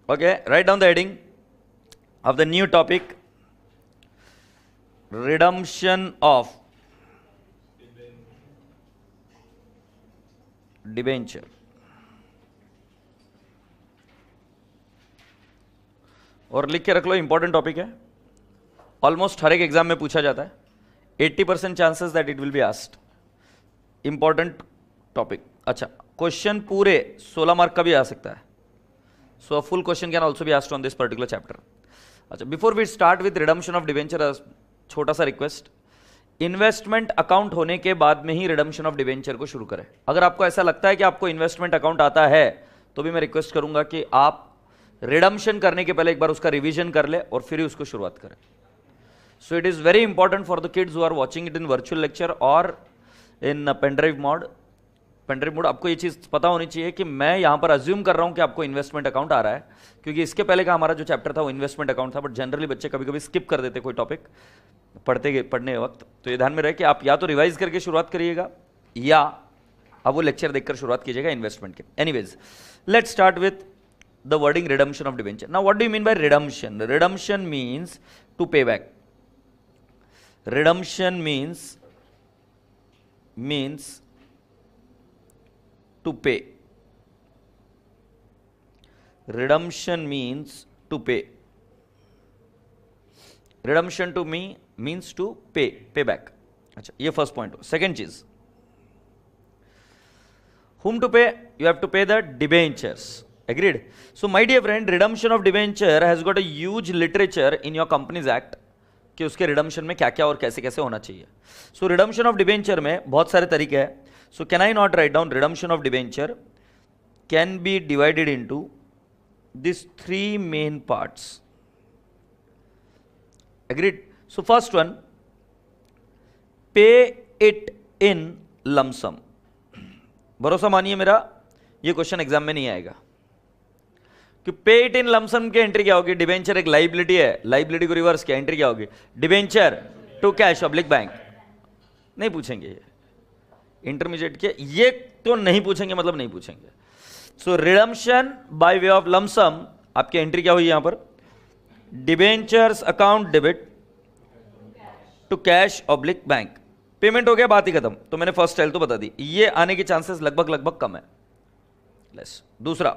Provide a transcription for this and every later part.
Okay, write down the heading of the new topic, redemption of debenture. और लिख के रख लो, इंपॉर्टेंट टॉपिक है, ऑलमोस्ट हर एक एग्जाम में पूछा जाता है, 80% chances that it will be asked, important topic. अच्छा, क्वेश्चन पूरे 16 मार्क का भी आ सकता है, so full question can also be asked on this particular chapter. अच्छा, before we start with redemption of debenture, छोटा सा रिक्वेस्ट, इन्वेस्टमेंट अकाउंट होने के बाद में ही रिडम्पशन ऑफ डिवेंचर को शुरू करें. अगर आपको ऐसा लगता है कि आपको इन्वेस्टमेंट अकाउंट आता है तो भी मैं रिक्वेस्ट करूंगा कि आप रिडम्पशन करने के पहले एक बार उसका रिवीजन कर ले और फिर ही उसको शुरुआत करें. So it is very important for the kids who are watching it in virtual lecture और in pen drive mode. Pen drive mode आपको ये चीज पता होनी चाहिए कि मैं यहां पर अज्यूम कर रहा हूं कि आपको इन्वेस्टमेंट अकाउंट आ रहा है, क्योंकि इसके पहले का हमारा जो चैप्टर था वो इन्वेस्टमेंट अकाउंट था, बट जनरली बच्चे कभी कभी स्किप कर देते कोई टॉपिक पढ़ने वक्त. तो ये ध्यान में रहे कि आप या तो रिवाइज करके शुरुआत करिएगा या अब वो लेक्चर देखकर शुरुआत कीजिएगा इन्वेस्टमेंट के. Anyways, let's start with the wording redemption of debenture. Now what do you mean by redemption? Redemption means to pay back. Redemption means to pay. Redemption means to pay. Redemption to me means to pay back. अच्छा, ये first point. Second चीज, whom to pay? You have to pay the debentures. Agreed? So my dear friend, redemption of debenture has got a huge literature in your Companies Act कि उसके redemption में क्या क्या और कैसे कैसे होना चाहिए. So redemption of debenture में बहुत सारे तरीके हैं. So can I not write down redemption of debenture can be divided into these three main parts. Agreed? So first one, pay it in lump sum. भरोसा मानिए मेरा, ये क्वेश्चन एग्जाम में नहीं आएगा कि पे इट इन लमसम की एंट्री क्या होगी. डिबेंचर एक लाइबिलिटी है, लाइबिलिटी को रिवर्स किया, एंट्री क्या होगी? Debenture to cash oblique bank. नहीं पूछेंगे ये इंटरमीडिएट के, ये तो नहीं पूछेंगे, मतलब नहीं पूछेंगे. So redemption by way of lump sum, आपकी एंट्री क्या हुई यहां पर? Debentures account debit to cash oblique bank. Payment हो गया, बात ही खत्म. तो मैंने फर्स्ट स्टाइल तो बता दी, ये आने की चांसेस लगभग कम है. दूसरा,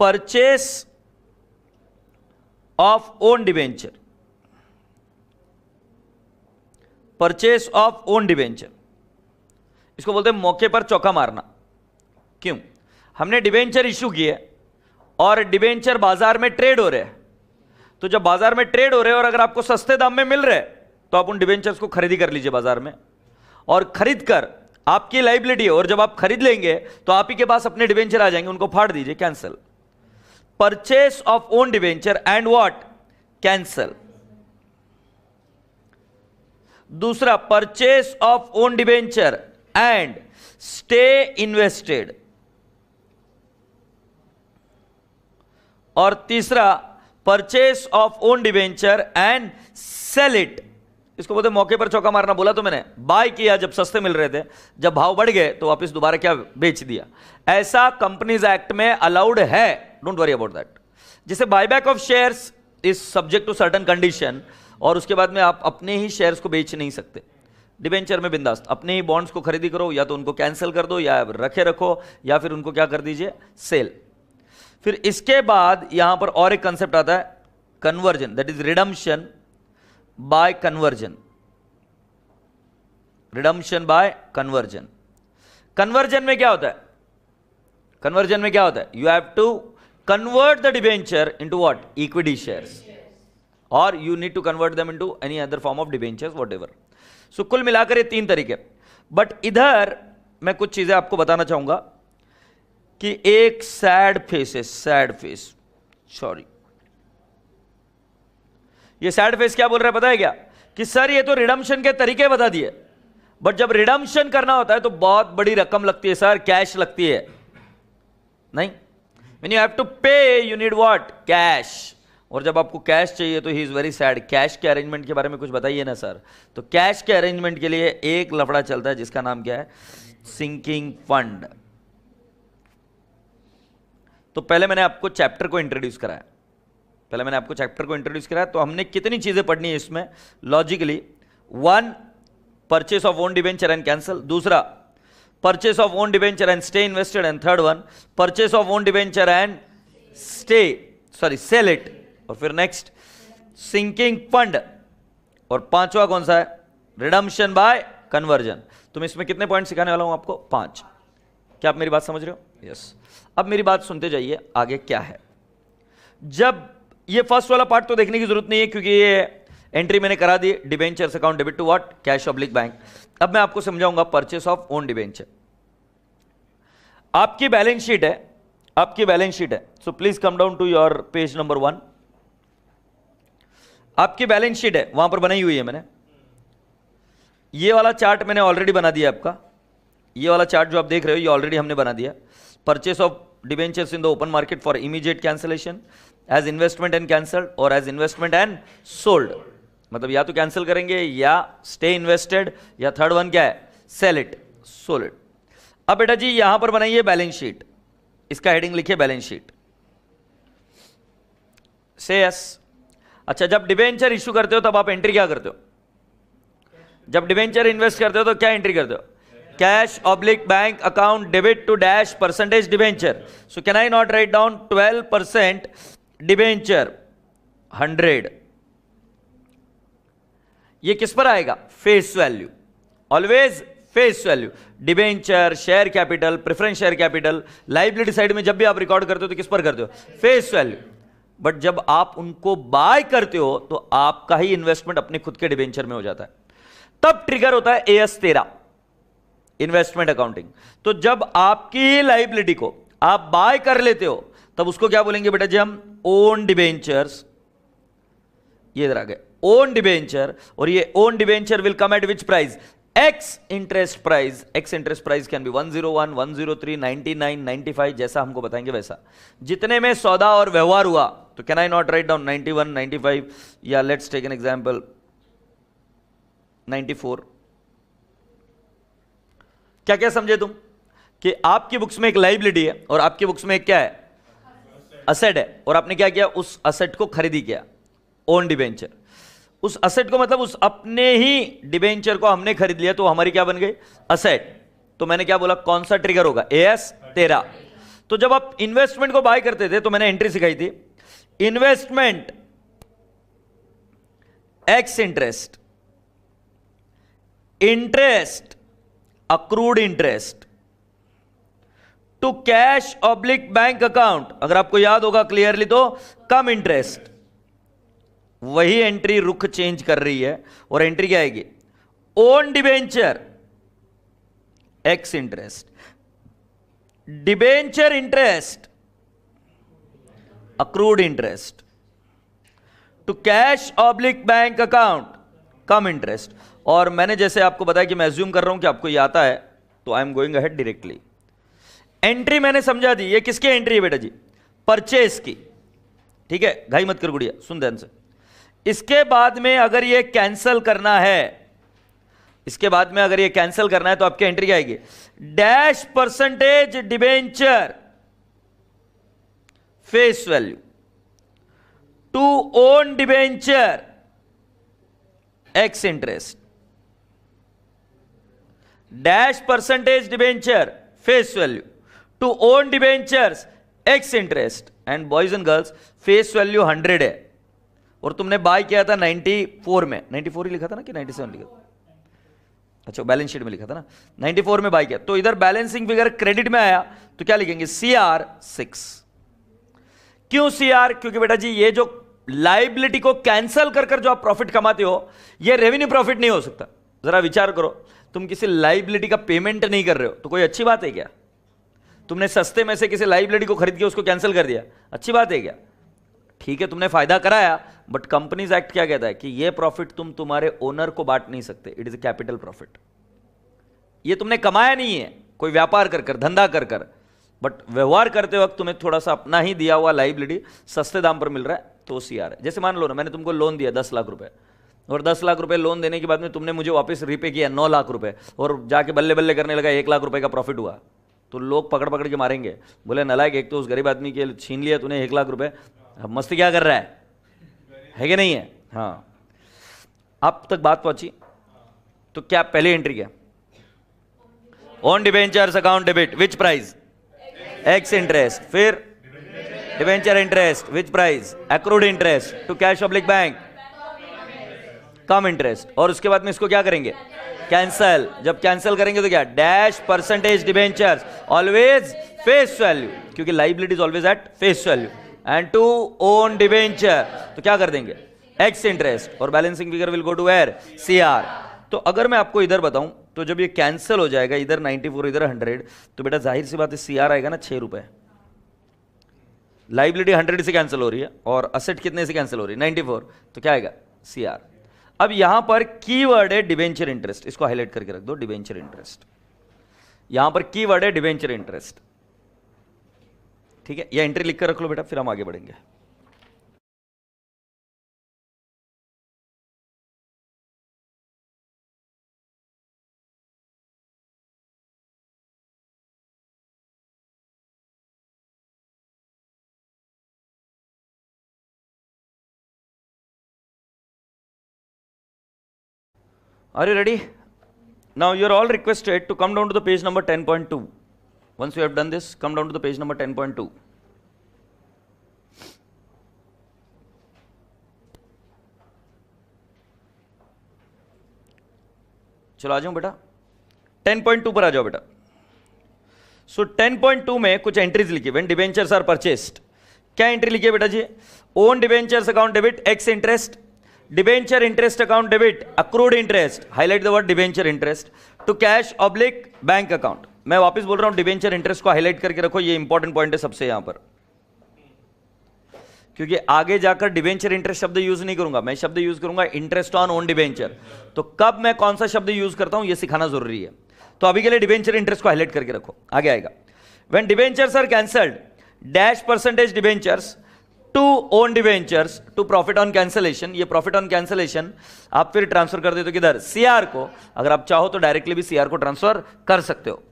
purchase of own debenture. Purchase of own debenture, इसको बोलते हैं मौके पर चौका मारना. क्यों? हमने डिबेंचर इश्यू किए और डिबेंचर बाजार में ट्रेड हो रहे हैं, तो जब बाजार में ट्रेड हो रहे हैं और अगर आपको सस्ते दाम में मिल रहे हैं तो आप उन डिबेंचर्स को खरीदी कर लीजिए बाजार में, और खरीद कर आपकी लाइबिलिटी है, और जब आप खरीद लेंगे तो आप ही के पास अपने डिबेंचर आ जाएंगे, उनको फाड़ दीजिए, cancel. Purchase of own debenture and what? Cancel. दूसरा, purchase of own debenture and stay invested. और तीसरा, purchase of own debenture and sell it. इसको बोलते मौके पर चौका मारना. बोला तो मैंने, बाय किया जब सस्ते मिल रहे थे, जब भाव बढ़ गए तो वापस दोबारा क्या बेच दिया. ऐसा कंपनीज एक्ट में अलाउड है, डोंट वरी अबाउट दैट. जैसे buyback of shares is subject to certain condition, और उसके बाद में आप अपने ही शेयर्स को बेच नहीं सकते. डिबेंचर में बिंदास्त अपने ही बॉन्ड्स को खरीदी करो, या तो उनको कैंसिल कर दो, या रखो, या फिर उनको क्या कर दीजिए, सेल. फिर इसके बाद यहां पर और एक कंसेप्ट आता है, conversion, that is redemption by conversion. Redemption by conversion. Conversion में क्या होता है? कन्वर्जन में क्या होता है? You have to convert the debenture into what? Equity shares, और you need to convert them into any other form of debentures, whatever. So कुल मिलाकर ये तीन तरीके. बट इधर मैं कुछ चीजें आपको बताना चाहूंगा कि एक सैड फेस, सॉरी, ये सैड फेस क्या बोल रहा है पता है क्या? कि सर ये तो रिडम्पशन के तरीके बता दिए, बट जब रिडम्पशन करना होता है तो बहुत बड़ी रकम लगती है सर, कैश लगती है. नहीं, व्हेन यू हैव टू पे यू नीड व्हाट? कैश. और जब आपको कैश चाहिए तो he is very sad. Cash के अरेंजमेंट के बारे में कुछ बताइए ना सर. तो कैश के अरेंजमेंट के लिए एक लफड़ा चलता है जिसका नाम क्या है? Sinking fund. तो पहले मैंने आपको चैप्टर को इंट्रोड्यूस कराया, तो हमने कितनी चीजें पढ़नी है इसमें logically. One, purchase of own debenture and cancel, दूसरा purchase of own debenture and stay invested, and third one purchase of own debenture and sell it, और फिर नेक्स्ट सिंकिंग फंड, और पांचवा कौन सा है, रिडम्पशन बाय कन्वर्जन। तुम इसमें कितने पॉइंट सिखाने वाला हूं आपको, 5। क्या आप मेरी बात समझ रहे हो? यस। अब मेरी बात सुनते जाइए, आगे क्या है। जब ये फर्स्ट वाला पार्ट तो देखने की जरूरत नहीं है क्योंकि ये एंट्री मैंने करा दी, debentures account debit to what, cash oblique bank. अब मैं आपको समझाऊंगा परचेस ऑफ ओन डिबेंचर। आपकी बैलेंस शीट है, so please come down to your page number 1। आपकी बैलेंस शीट है, वहां पर बनाई हुई है मैंने। ये वाला चार्ट मैंने ऑलरेडी बना दिया आपका, ये वाला चार्ट जो आप देख रहे हो ये ऑलरेडी हमने बना दिया। Purchase of debentures in the open market for immediate cancellation, as investment and cancelled, और एज इन्वेस्टमेंट एंड सोल्ड। मतलब या तो कैंसिल करेंगे या स्टे इन्वेस्टेड, या थर्ड वन क्या है, सेल इट, सोल्ड इट। अब बेटा जी यहां पर बनाइए बैलेंस शीट, इसका हेडिंग लिखिए बैलेंस शीट, से यस। अच्छा, जब डिबेंचर इश्यू करते हो तब आप एंट्री क्या करते हो? जब डिबेंचर इन्वेस्ट करते हो तो क्या एंट्री करते हो? Cash oblique bank account debit to dash percentage debenture. So can I not write down 12% debenture 100? ये किस पर आएगा? Face value, always face value. Debenture, share capital, preference share capital, liability side में जब भी आप रिकॉर्ड करते हो तो किस पर करते हो? Face value. बट जब आप उनको बाय करते हो तो आपका ही इन्वेस्टमेंट अपने खुद के डिबेंचर में हो जाता है, तब ट्रिगर होता है AS 13, इन्वेस्टमेंट अकाउंटिंग। तो जब आपकी लाइबिलिटी को आप बाय कर लेते हो तब उसको क्या बोलेंगे बेटा जी हम? Own debentures. ये इधर आ गए ओन डिबेंचर, और ये own debenture will come eight which price? Ex interest price. Ex interest price can be 101, 103, 99, 95, जैसा हमको बताएंगे वैसा। जितने में सौदा और व्यवहार हुआ तो can I not write down 91, 95, या लेट्स टेक एन एग्जांपल 94। क्या क्या समझे तुम? कि आपकी बुक्स में एक लाइबिलिटी है और आपकी बुक्स में एक क्या है? असेट है, और आपने क्या किया? उस असेट को खरीदी किया, ओन डिबेंचर। उस असेट को मतलब उस अपने ही डिबेंचर को हमने खरीद लिया तो हमारी क्या बन गई? असेट। तो मैंने क्या बोला? कौन सा ट्रिगर होगा? AS 13। तो जब आप इन्वेस्टमेंट को बाय करते थे तो मैंने एंट्री सिखाई थी, investment ex interest, interest accrued interest to cash oblique bank account. अगर आपको याद होगा क्लियरली तो कम इंटरेस्ट। वही एंट्री रुख चेंज कर रही है, और एंट्री क्या आएगी? Own debenture ex interest, debenture interest accrued interest to cash oblique bank account cum interest. और मैंने जैसे आपको बताया कि मैं अज्यूम कर रहा हूं कि आपको ये आता है, तो I am going ahead directly. Entry मैंने समझा दी। ये किसकी एंट्री है बेटा जी? परचेस की। ठीक है, घाई मत कर गुड़िया, सुन ध्यान से। इसके बाद में अगर ये कैंसिल करना है, इसके बाद में अगर ये कैंसिल करना है तो आपकी एंट्री क्या आएगी? Dash percentage debenture face value to own debenture ex interest, dash percentage debenture face value to own debentures ex interest. And boys and girls, face value 100 है और तुमने बाय किया था 94 में। 94 ही लिखा था ना कि 97 लिखा था? अच्छा, बैलेंस शीट में लिखा था ना, 94 में बाय किया। तो इधर बैलेंसिंग फिगर क्रेडिट में आया तो क्या लिखेंगे? CR6। क्यों CR? क्योंकि बेटा जी ये जो लाइबिलिटी को कैंसिल कर कर जो आप प्रॉफिट कमाते हो, ये रेवेन्यू प्रॉफिट नहीं हो सकता। जरा विचार करो, तुम किसी लाइबिलिटी का पेमेंट नहीं कर रहे हो तो कोई अच्छी बात है क्या? तुमने सस्ते में से किसी लाइबिलिटी को खरीद के उसको कैंसिल कर दिया, अच्छी बात है क्या? ठीक है, तुमने फायदा कराया, बट कंपनीज एक्ट क्या कहता है कि ये प्रॉफिट तुम तुम्हारे ओनर को बांट नहीं सकते। It is a capital profit. ये तुमने कमाया नहीं है कोई व्यापार कर कर, धंधा कर कर, बट व्यवहार करते वक्त तुम्हें थोड़ा सा अपना ही दिया हुआ लाइबिलिटी सस्ते दाम पर मिल रहा है तो CR है। जैसे मान लो ना, मैंने तुमको लोन दिया 10 लाख रुपए, और 10 लाख रुपए लोन देने के बाद में तुमने मुझे वापस रीपे किया 9 लाख रुपए, और जाके बल्ले बल्ले करने लगा 1 लाख रुपए का प्रॉफिट हुआ, तो लोग पकड़ पकड़ के मारेंगे, बोले नलायक, एक तो उस गरीब आदमी के छीन लिया तूने 1 लाख रुपए, अब मस्ती क्या कर रहा है कि नहीं है? हाँ, अब तक बात पहुंची? तो क्या पहली एंट्री क्या? Own debentures account debit which price? Ex interest. फिर debenture interest which price? Accrued interest to cash oblique bank, cum interest. और उसके बाद में इसको क्या करेंगे? कैंसल। जब कैंसल करेंगे तो क्या? Dash percentage debentures always face value, क्योंकि liability is always at face value, and to own debenture तो क्या कर देंगे? Ex interest. और balancing figure will go to where? CR. तो अगर मैं आपको इधर बताऊं तो जब ये कैंसिल हो जाएगा, इधर 94 इधर 100, तो बेटा जाहिर सी बात है सीआर आएगा ना 6 रुपए। लाइबिलिटी 100 से कैंसिल हो रही है और असेट कितने से कैंसिल हो रही है? 94, तो क्या आएगा? सीआर। अब यहां पर कीवर्ड है डिबेंचर इंटरेस्ट, इसको हाईलाइट करके रख दो, डिबेंचर इंटरेस्ट। यहां पर कीवर्ड है डिबेंचर इंटरेस्ट, ठीक है? यह एंट्री लिख कर रख लो बेटा, फिर हम आगे बढ़ेंगे। Are you ready? Now you are all requested to come down to the page number 10.2. Once you have done this, come down to the page number 10.2. चलो आ जाओ बेटा, 10.2 पर आ जाओ बेटा। सो 10.2 में कुछ एंट्रीज लिखी, व्हेन डिबेंचर्स आर परचेस्ड। क्या एंट्री लिखी है बेटा जी? Own debentures account debit ex interest, debenture interest account debit accrued interest, highlight the word debenture interest, to cash oblique bank account. मैं वापस बोल रहा हूं, डिबेंचर इंटरेस्ट को हाईलाइट करके रखो, ये इंपॉर्टेंट पॉइंट है सबसे यहां पर, क्योंकि आगे जाकर डिबेंचर इंटरेस्ट शब्द यूज नहीं करूंगा, मैं शब्द यूज करूंगा इंटरेस्ट ऑन ओन डिबेंचर। तो कब मैं कौन सा शब्द यूज करता हूं यह सिखाना जरूरी है। तो अभी के लिए डिबेंचर इंटरेस्ट को हाईलाइट करके रखो, आगे आएगा। When debentures are cancelled, dash percentage debentures to own debentures to profit on cancellation. ये प्रॉफिट ऑन कैंसलेशन आप फिर ट्रांसफर कर देते हो किधर? सीआर को। अगर आप चाहो तो डायरेक्टली भी सीआर को ट्रांसफर कर सकते हो।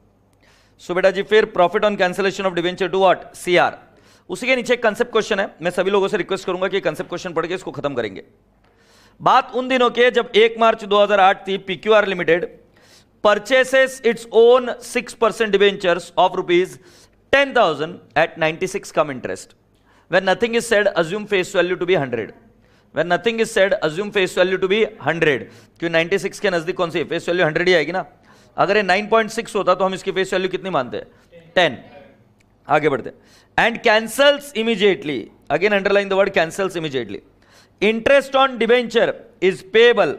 सो बेटा जी, फिर profit on cancellation of debenture to what? CR. उसी के नीचे एक कंसेप्ट क्वेश्चन है, मैं सभी लोगों से रिक्वेस्ट करूंगा कि कंसेप्ट क्वेश्चन पढ़ के इसको खत्म करेंगे। बात उन दिनों के जब 1 मार्च 2008 थी, PQR limited purchases its own 6% debentures of ₹10,000 at 96 come interest. When nothing is said, assume face value to be 100. When nothing is said, assume face value to be 100. क्यों 96 के नजदीक कौन सी फेस वैल्यू 100 ही आएगी ना। अगर ये 9.6 होता तो हम इसकी फेस वैल्यू कितनी मानते हैं? 10। आगे बढ़ते। And cancels immediately, again underline the word cancels immediately. Interest on debenture is payable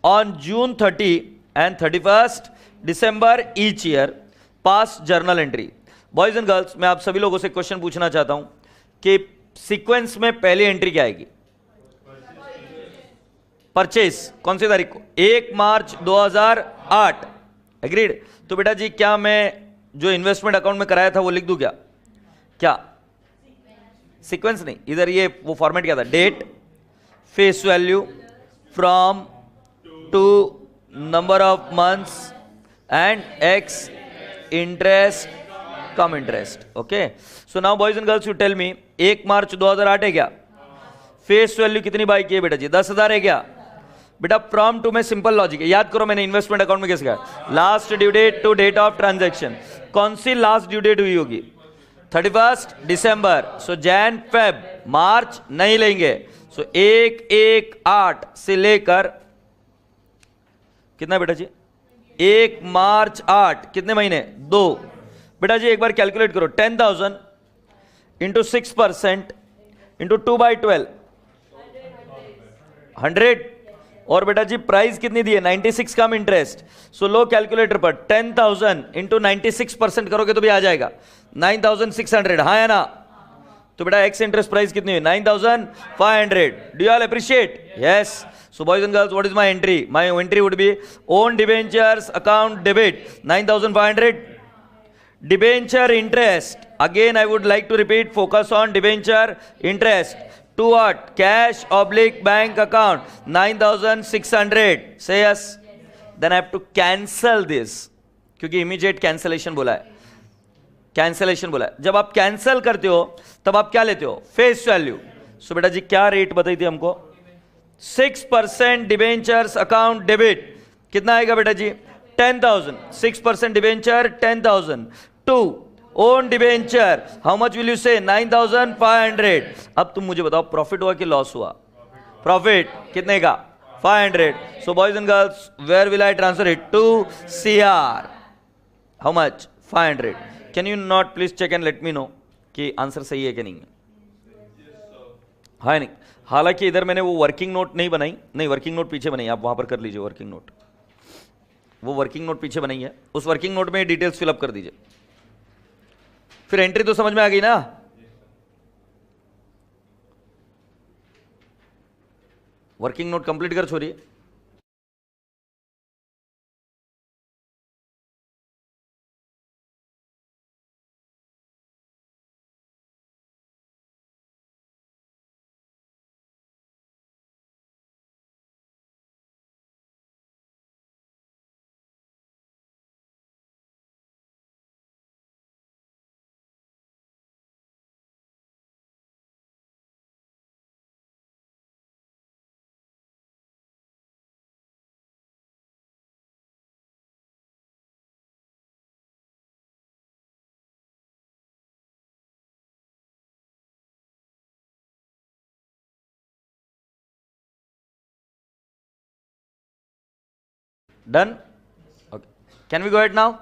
on June 30 and 31st December each year. Pass journal entry. Boys and girls, मैं आप सभी लोगों से क्वेश्चन पूछना चाहता हूं कि सीक्वेंस में पहली एंट्री क्या आएगी? परचेस। कौन सी तारीख को? 1 मार्च 2008। एग्रीड? तो बेटा जी, क्या मैं जो इन्वेस्टमेंट अकाउंट में कराया था वो लिख दूं क्या? क्या सीक्वेंस नहीं, इधर ये वो फॉर्मेट क्या था? Date, face value, from, to, number of months and ex interest cum interest. Okay, so now boys and girls, you tell me, 1 March 2008 है क्या? फेस वैल्यू कितनी बाई की है बेटा जी? 10,000 है क्या? बेटा फ्रॉम टू में सिंपल लॉजिक है, याद करो मैंने इन्वेस्टमेंट अकाउंट में कैसे कहा? Last due date to date of transaction. कौन सी लास्ट ड्यू डेट हुई होगी? 31 दिसंबर। सो जैन फेब मार्च नहीं लेंगे। सो 1/1/8 से लेकर कितना बेटा जी? 1 मार्च 8 कितने महीने? 2। बेटा जी एक बार कैलकुलेट करो, 10,000 इंटू 6% इंटू 2/12 100। और बेटा जी प्राइस कितनी दी है? 96 कम इंटरेस्ट। सो लो कैलकुलेटर पर 10,000 इंटू 96% करोगे तो भी आ जाएगा 9,600। हाँ है ना? तो बेटा एक्स इंटरेस्ट प्राइस कितनी है? 9,500। Do you all appreciate? Yes. So boys and girls, what is my entry? My entry would be own debentures account debit 9,500. Debenture interest, again I would like to repeat, focus on debenture interest to what? Cash oblique bank account 9,600. Say yes. Then I have to cancel this, क्योंकि immediate cancellation बोला है। Cancellation बोला है। जब आप cancel करते हो तब आप क्या लेते हो? Face value. सो बेटा जी क्या रेट बताई थी हमको? 6% डिबेंचर्स अकाउंट डेबिट कितना आएगा बेटा जी? 10,000। 6% debenture 10,000 to own debenture how much will you say? 9,500। अब तुम मुझे बताओ प्रॉफिट हुआ कि लॉस हुआ? प्रॉफिट कितने का? 500। So boys and girls where will I transfer it? To CR। How much? 500। Can you not please check and let me know कि आंसर सही है कि नहीं है? हाँ नहीं। हालांकि इधर मैंने वो वर्किंग नोट नहीं बनाई, नहीं वर्किंग नोट पीछे बनाई, आप वहां पर कर लीजिए वर्किंग नोट। वो वर्किंग नोट पीछे बनाई है, उस वर्किंग नोट में डिटेल्स फिलअप कर दीजिए। फिर एंट्री तो समझ में आ गई ना? वर्किंग नोट कंप्लीट कर छोड़िए। Done? Okay, can we go at now?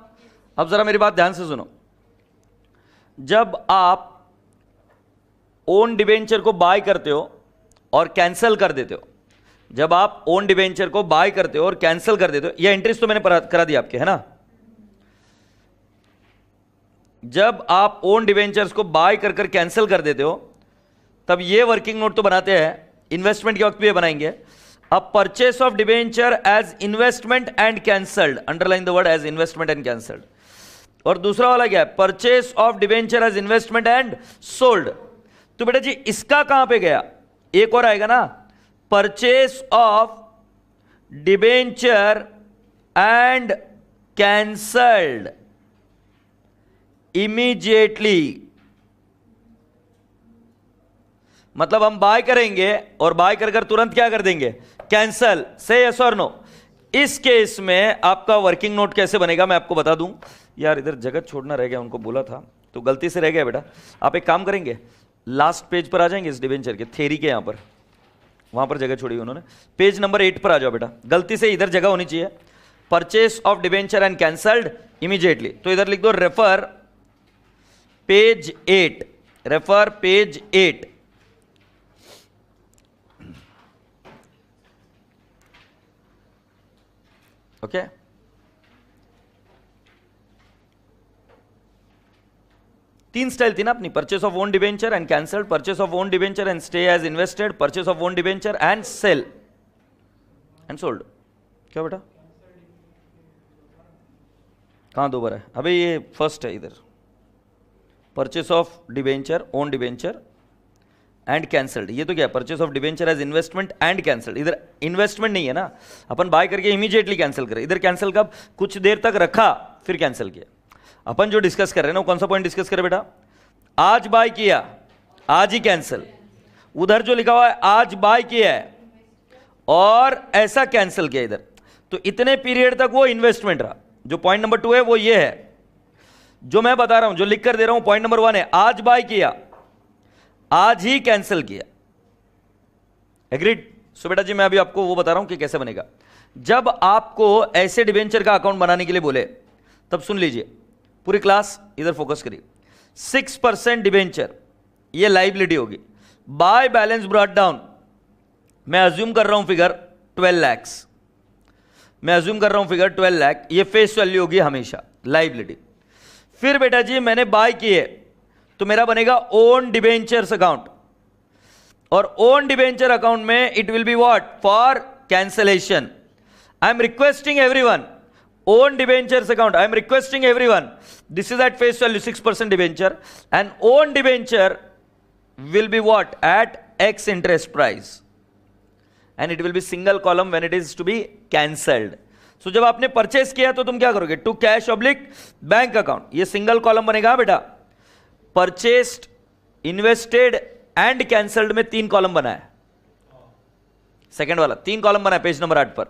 अब जरा मेरी बात ध्यान से सुनो। जब आप ओन डिबेंचर को बाय करते हो और कैंसिल कर देते हो, जब आप ओन डिबेंचर को बाय करते हो और कैंसिल कर देते हो, यह एंट्रीज तो मैंने करा दी आपके, है ना? जब आप ओन डिबेंचर्स को बाय कर कर कैंसिल कर देते हो तब ये वर्किंग नोट तो बनाते हैं, इन्वेस्टमेंट के वक्त भी ये बनाएंगे। अब purchase of debenture as investment and cancelled, underline the word as investment and cancelled. और दूसरा वाला क्या है? Purchase of debenture as investment and sold. तो बेटा जी इसका कहां पे गया? एक और आएगा ना, purchase of debenture and cancelled immediately. मतलब हम बाय करेंगे और बाय कर कर तुरंत क्या कर देंगे? कैंसल। से यस और नो? इस केस में आपका वर्किंग नोट कैसे बनेगा मैं आपको बता दूं। यार इधर जगह छोड़ना रह गया, उनको बोला था तो गलती से रह गया बेटा। आप एक काम करेंगे, लास्ट पेज पर आ जाएंगे इस डिबेंचर के थ्योरी के, यहां पर वहां पर जगह छोड़ी उन्होंने, पेज नंबर 8 पर आ जाओ बेटा। गलती से इधर जगह होनी चाहिए, purchase of debenture and cancelled immediately. तो इधर लिख दो refer page 8, refer page 8। Okay तीन स्टाइल थी ना अपनी, purchase of own debenture and cancelled, purchase of own debenture and stay as invested, purchase of own debenture and sell and sold. क्या बेटा कहां दो बार है? अबे ये फर्स्ट है इधर, purchase of debenture, own debenture and cancelled. ये तो क्या है? Purchase of debenture as investment and cancelled. इधर इन्वेस्टमेंट नहीं है ना, अपन बाय करके इमीडिएटली कैंसिल करें। इधर कैंसिल कब? कुछ देर तक रखा फिर कैंसिल किया। अपन जो डिस्कस कर रहे हैं ना, कौन सा पॉइंट डिस्कस करें बेटा? आज बाय किया आज ही कैंसिल। उधर जो लिखा हुआ है आज बाय किया है और ऐसा कैंसिल किया इधर, तो इतने पीरियड तक वो इन्वेस्टमेंट रहा। जो पॉइंट नंबर 2 है वो ये है जो मैं बता रहा हूं, जो लिख कर दे रहा हूं। पॉइंट नंबर 1 है आज बाय किया आज ही कैंसिल किया। एग्रीड? सो बेटा जी मैं अभी आपको वो बता रहा हूं कि कैसे बनेगा। जब आपको ऐसे डिबेंचर का अकाउंट बनाने के लिए बोले तब सुन लीजिए, पूरी क्लास इधर फोकस करिए। 6% डिबेंचर ये लाइबिलिटी होगी। बाय बैलेंस ब्रॉट डाउन, मैं अज्यूम कर रहा हूं फिगर 12 लाख, मैं अज्यूम कर रहा हूं फिगर 12 लाख, ये फेस वैल्यू होगी हमेशा लाइबिलिटी। फिर बेटा जी मैंने बाय किए तो मेरा बनेगा ओन डिबेंचर्स अकाउंट, और ओन डिबेंचर अकाउंट में it will be what? For cancellation. I am requesting everyone, own debentures account, I am requesting everyone, this is at face value 6% debenture, and own debenture will be what? At X interest price, and it will be single column when it is to be cancelled. So जब आपने purchase किया तो तुम क्या करोगे? To cash oblique bank account, ये single column बनेगा बेटा। परचेस्ड, इन्वेस्टेड एंड कैंसल्ड में 3 कॉलम बना है। सेकंड वाला 3 कॉलम बना है पेज नंबर 8 पर।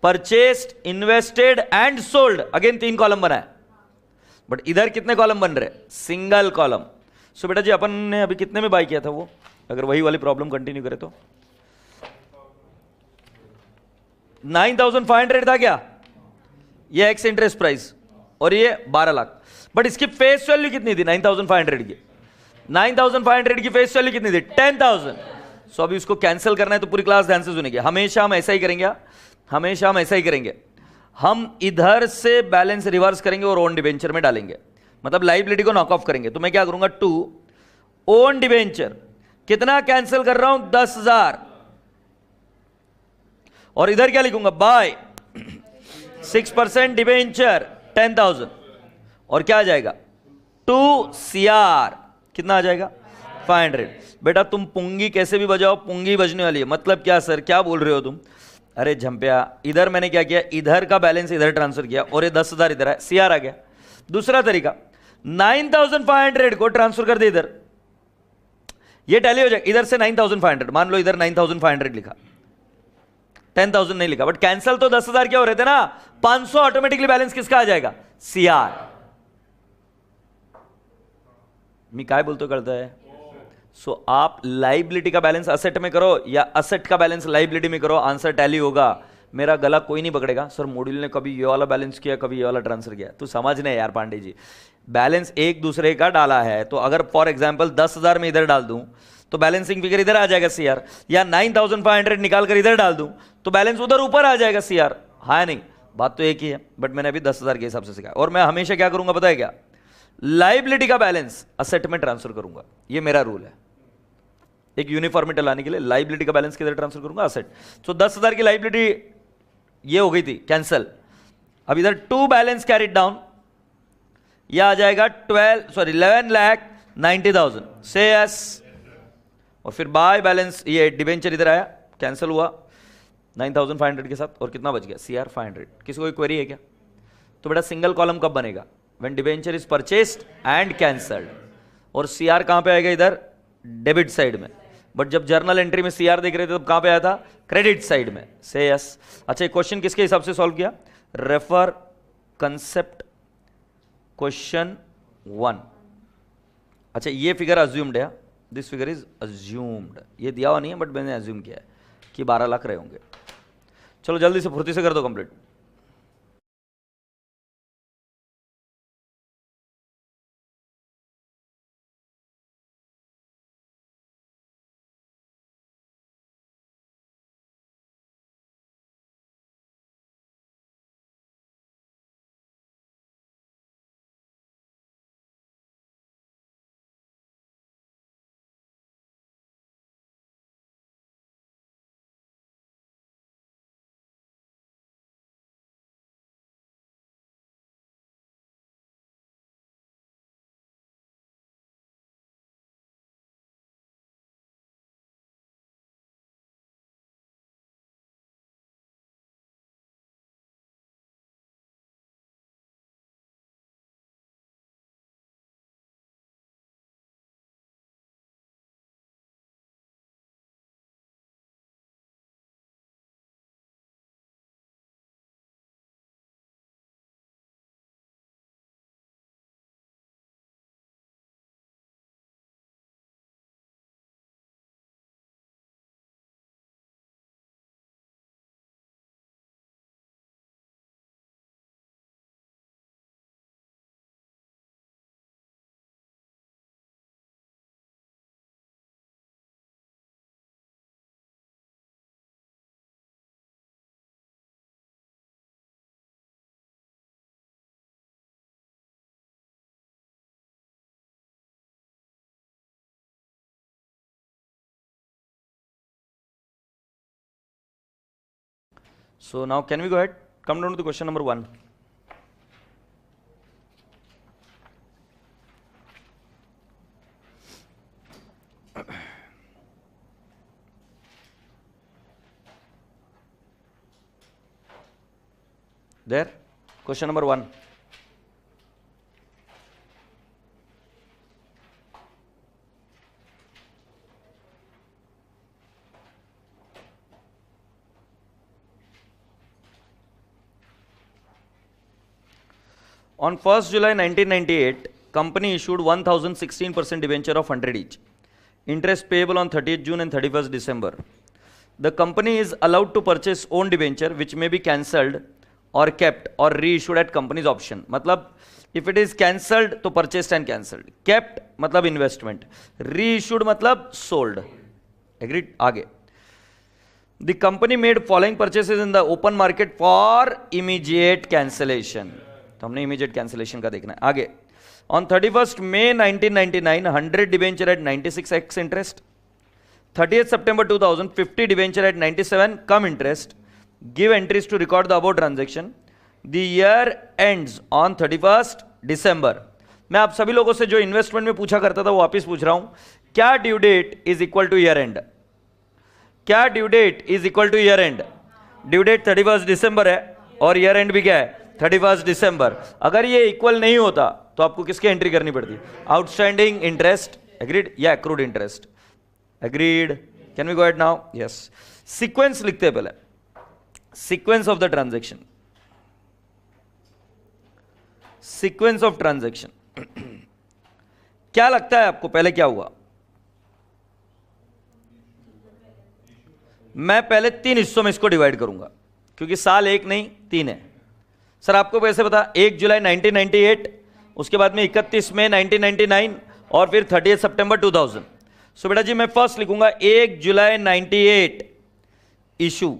Purchased, invested and sold, again 3 column बना है। बट इधर कितने कॉलम बन रहे? Single column. सो बेटा जी अपन ने अभी कितने में बाय किया था वो, अगर वही वाली प्रॉब्लम कंटिन्यू करें तो 9,500 था क्या? ये एक्स इंटरेस्ट प्राइस और ये 12 लाख। बट इसकी फेस वैल्यू कितनी थी 9,500 की? 9,500 की फेस वैल्यू कितनी थी? 10,000। सो अभी उसको कैंसिल करना है तो पूरी क्लास ध्यान से सुनेंगे। हमेशा हम ऐसा ही करेंगे, हमेशा हम ऐसा ही करेंगे। हम इधर से बैलेंस रिवर्स करेंगे और ओन डिबेंचर में डालेंगे, मतलब लाइबिलिटी को नॉक ऑफ करेंगे। तो मैं क्या करूंगा, 2 ओन डिबेंचर, कितना कैंसिल कर रहा हूं? 10,000। और इधर क्या लिखूंगा? By 6% debenture 10,000। और क्या आ जाएगा? 2 CR, कितना आ जाएगा? 500। बेटा तुम पुंगी कैसे भी बजाओ, पुंगी बजने वाली है। मतलब क्या सर, क्या बोल रहे हो तुम? अरे झंपिया, इधर मैंने क्या किया, इधर का बैलेंस इधर ट्रांसफर किया और ये 10,000 इधर है, CR आ गया। दूसरा तरीका, 9,500 को ट्रांसफर कर दे इधर, ये टैली हो जाएगा। इधर से 9,500, मान लो इधर 9,500 लिखा, 10,000 नहीं लिखा, बट कैंसल तो 10,000 क्या हो रहे थे ना, 500 ऑटोमेटिकली बैलेंस किसका आ जाएगा? CR। मी काय बोलतो कळतं है? सो आप लाइबिलिटी का बैलेंस असेट में करो या असेट का बैलेंस लाइबिलिटी में करो, आंसर टैली होगा। मेरा गला कोई नहीं पकड़ेगा। सर मॉड्यूल ने कभी ये वाला बैलेंस किया, कभी ये वाला ट्रांसफर किया। तो समझने यार पांडे जी, बैलेंस एक दूसरे का डाला है। तो अगर फॉर एग्जांपल 10,000 में इधर डाल दूं तो बैलेंसिंग फिगर इधर आ जाएगा CR, या 9,500 निकाल कर इधर डाल दूं तो बैलेंस उधर ऊपर आ जाएगा CR। हाँ नहीं, बात तो एक ही है, बट मैंने अभी 10,000 के हिसाब से सिखाया। और मैं हमेशा क्या करूंगा पता है क्या? लाइबिलिटी का बैलेंस असेट में ट्रांसफर करूंगा, ये मेरा रूल है। एक यूनिफॉर्मिटी लाने के लिए लाइबिलिटी का बैलेंस किधर ट्रांसफर करूंगा? असेट। तो 10,000 की लाइबिलिटी ये हो गई थी कैंसल। अब इधर 2 बैलेंस कैरिड डाउन, ये आ जाएगा 11,90,000 से यस। और फिर बाय बैलेंस, ये डिबेंचर इधर आया, कैंसिल हुआ 9,500 के साथ, और कितना बच गया? CR 500। किसी कोई क्वेरी है क्या? तो बेटा सिंगल कॉलम कब बनेगा? When debenture is purchased and cancelled. और CR कहां पे आएगा? इधर डेबिट साइड में। बट जब जर्नल एंट्री में CR देख रहे थे तब कहां पे आया था? क्रेडिट साइड में। से यस। अच्छा, क्वेश्चन किसके हिसाब से सॉल्व किया? Refer concept question 1। अच्छा, ये फिगर अज्यूम्ड है, दिस फिगर इज अज्यूम्ड। ये दिया हुआ नहीं है बट मैंने अज्यूम किया है कि 12 लाख रहे होंगे। चलो जल्दी से फुर्ती से कर दो complete. So now can we go ahead? Come down to the question number 1. There, question number 1. On 1st July 1998, company issued 1016% debenture of 100 each. Interest payable on 30th June and 31st December. The company is allowed to purchase own debenture which may be cancelled or kept or reissued at company's option. मतलब if it is cancelled तो purchased and cancelled. Kept मतलब investment. Reissued मतलब sold. Agreed? आगे. The company made following purchases in the open market for immediate cancellation. तो हमने immediate cancellation का देखना है. आगे. On 31st May 1999, 100 debenture at 96x interest. 30th September 2000, 50 debenture at 97 cum interest. Give entries to record the above transaction. The year ends on 31st December. मैं आप सभी लोगों से जो इन्वेस्टमेंट में पूछा करता था वो वापिस पूछ रहा हूं. क्या due date is equal to year end? क्या due date is equal to year end? Due date 31st दिसंबर है और ईयर एंड भी क्या है? 31st दिसंबर. अगर ये इक्वल नहीं होता तो आपको किसकी एंट्री करनी पड़ती? Outstanding interest. एग्रीड या accrued interest? Agreed. Can we go ahead now? Yes. Sequence लिखते हैं पहले. Sequence of the transaction. Sequence of transaction. क्या लगता है आपको पहले क्या हुआ? मैं पहले 3 हिस्सों में इसको डिवाइड करूंगा क्योंकि साल 1 नहीं 3 है. सर आपको कैसे पता? 1 जुलाई 1998, उसके बाद में 31 मई 1999 और फिर 30 सितंबर 2000. सो बेटा जी मैं फर्स्ट लिखूंगा 1 जुलाई 98 इशू.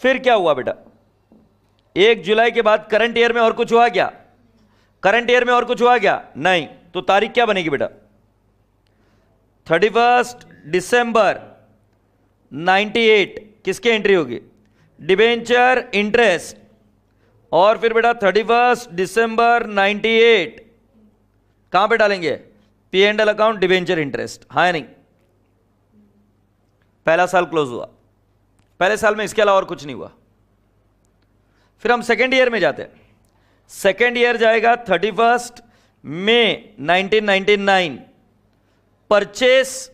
फिर क्या हुआ बेटा? 1 जुलाई के बाद करंट ईयर में और कुछ हुआ क्या? करंट ईयर में और कुछ हुआ क्या? नहीं. तो तारीख क्या बनेगी बेटा? 31st दिसंबर 98. किसके एंट्री होगी? Debenture interest. और फिर बेटा 31st दिसंबर 98 कहां पे डालेंगे? P and L account debenture interest. हाँ या नहीं? पहला साल क्लोज हुआ. पहले साल में इसके अलावा और कुछ नहीं हुआ. फिर हम सेकेंड ईयर में जाते हैं. सेकेंड ईयर जाएगा 31st मई 1999. Purchase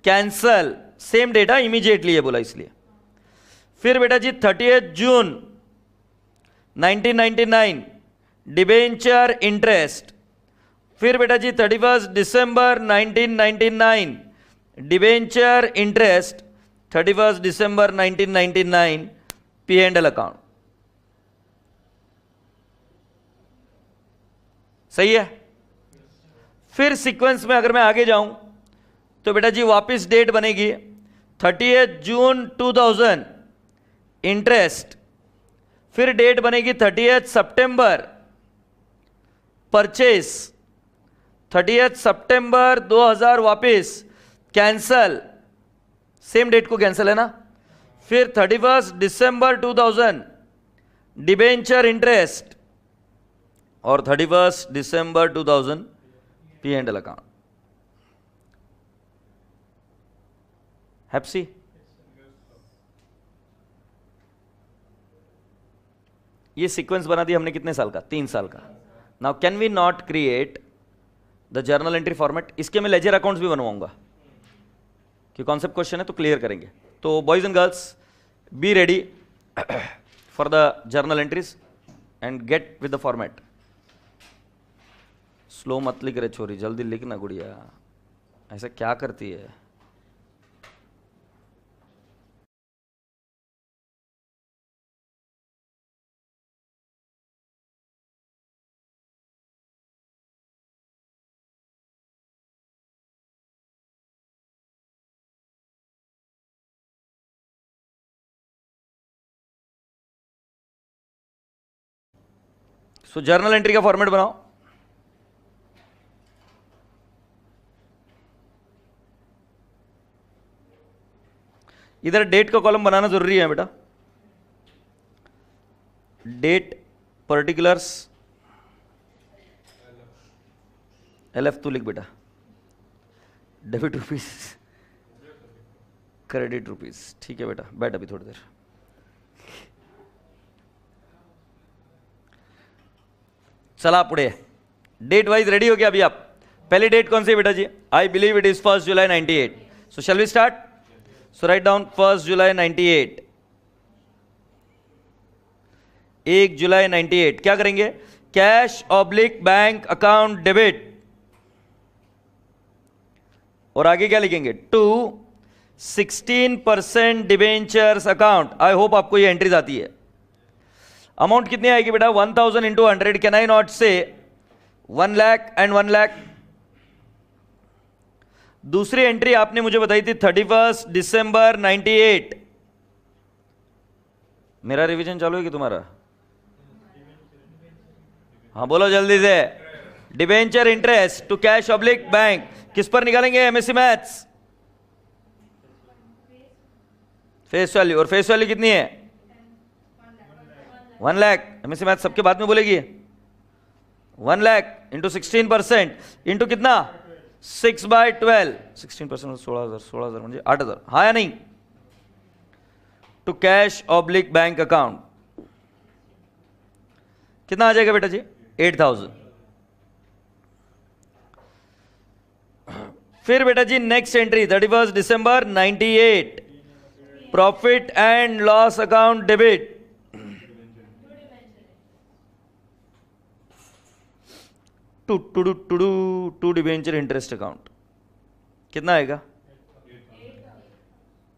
cancel same data immediately है बोला इसलिए. फिर बेटा जी 30th जून 1999 डिबेंचर इंटरेस्ट. फिर बेटा जी 31st December 1999 debenture interest. 31st December 1999 P and L account. सही है? फिर सीक्वेंस में अगर मैं आगे जाऊं तो बेटा जी वापस डेट बनेगी 30th जून 2000 इंटरेस्ट. फिर डेट बनेगी 30th सितंबर परचेस. 30th सितंबर 2000 वापस कैंसल. सेम डेट को कैंसल है ना. फिर 31st दिसंबर 2000 डिबेंचर इंटरेस्ट और 31st दिसंबर 2000 P and L account. Happy? ये सीक्वेंस बना दिया हमने कितने साल का? 3 साल का. Now can we not create the journal entry format? इसके मैं लेजर अकाउंट्स भी बनवाऊंगा कि कॉन्सेप्ट क्वेश्चन है तो क्लियर करेंगे. तो boys and girls be ready for the journal entries and get with the format. Slow मत लिख रहे छोरी, जल्दी लिखना गुड़िया. ऐसा क्या करती है? सो जर्नल एंट्री का फॉर्मेट बनाओ. इधर डेट का कॉलम बनाना जरूरी है बेटा. डेट पर्टिकुलर्स LF तू लिख बेटा. Debit rupees credit rupees. ठीक है बेटा, बैठ अभी थोड़ी देर. चला पुढे. डेट वाइज रेडी हो गया अभी आप? पहली डेट कौन सी है बेटा जी? I believe it is 1st July 98. So shall we start? So write down 1st July 98. 1 जुलाई 98, क्या करेंगे? Cash oblique bank account debit, और आगे क्या लिखेंगे? To 16% debentures account. I hope आपको ये एंट्रीज आती है। अमाउंट कितनी आएगी बेटा? 1000 इंटू 100। कैन आई नॉट से 1 लाख एंड 1 लाख? दूसरी एंट्री आपने मुझे बताई थी 31 दिसंबर 98। मेरा रिवीजन चालू है कि तुम्हारा? हाँ बोलो जल्दी से। Debenture interest to cash oblique bank किस पर निकालेंगे? एमएससी मैथ्स फेस वैल्यू, और फेस वैल्यू कितनी है? 1 लाख। एमएससी मैथ्स सबके बाद में बोलेगी। 1 लाख इंटू 16% इंटू कितना? 6/12। 16% 16,000 म्हणजे 8,000। हाँ या नहीं? To cash oblique bank account कितना आ जाएगा बेटा जी? 8,000। फिर बेटा जी नेक्स्ट एंट्री 31 दिसंबर 98, profit and loss account debit. To debenture interest account कितना आएगा?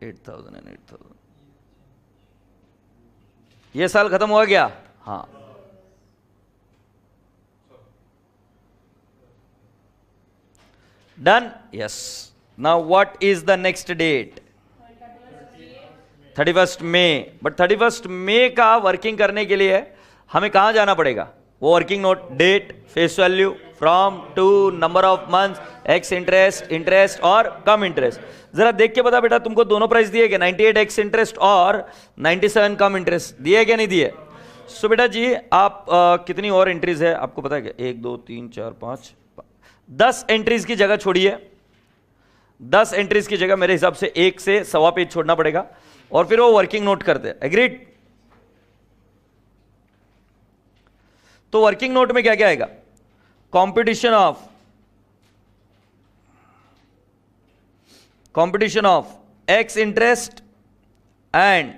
8,000 एंड 8,000। ये साल खत्म हुआ क्या? हाँ। Done? Yes. Now what is the next date? 31 मई। बट 31 मई का वर्किंग करने के लिए हमें कहां जाना पड़ेगा? वो working note, date, face value, from, to, number of months, ex interest, interest और कम इंटरेस्ट। जरा देख के बता बेटा, तुमको दोनों प्राइस दिए क्या? 98 एक्स इंटरेस्ट और 97 कम इंटरेस्ट दिए क्या नहीं दिए? सो बेटा जी आप कितनी और एंट्रीज है आपको पता है क्या? 1 2 3 4 5 10 एंट्रीज की जगह छोड़िए। 10 एंट्रीज की जगह मेरे हिसाब से 1 से सवा पेज छोड़ना पड़ेगा, और फिर वो वर्किंग नोट करते हैं। एग्रीड? तो वर्किंग नोट में क्या क्या आएगा? Competition of ex interest and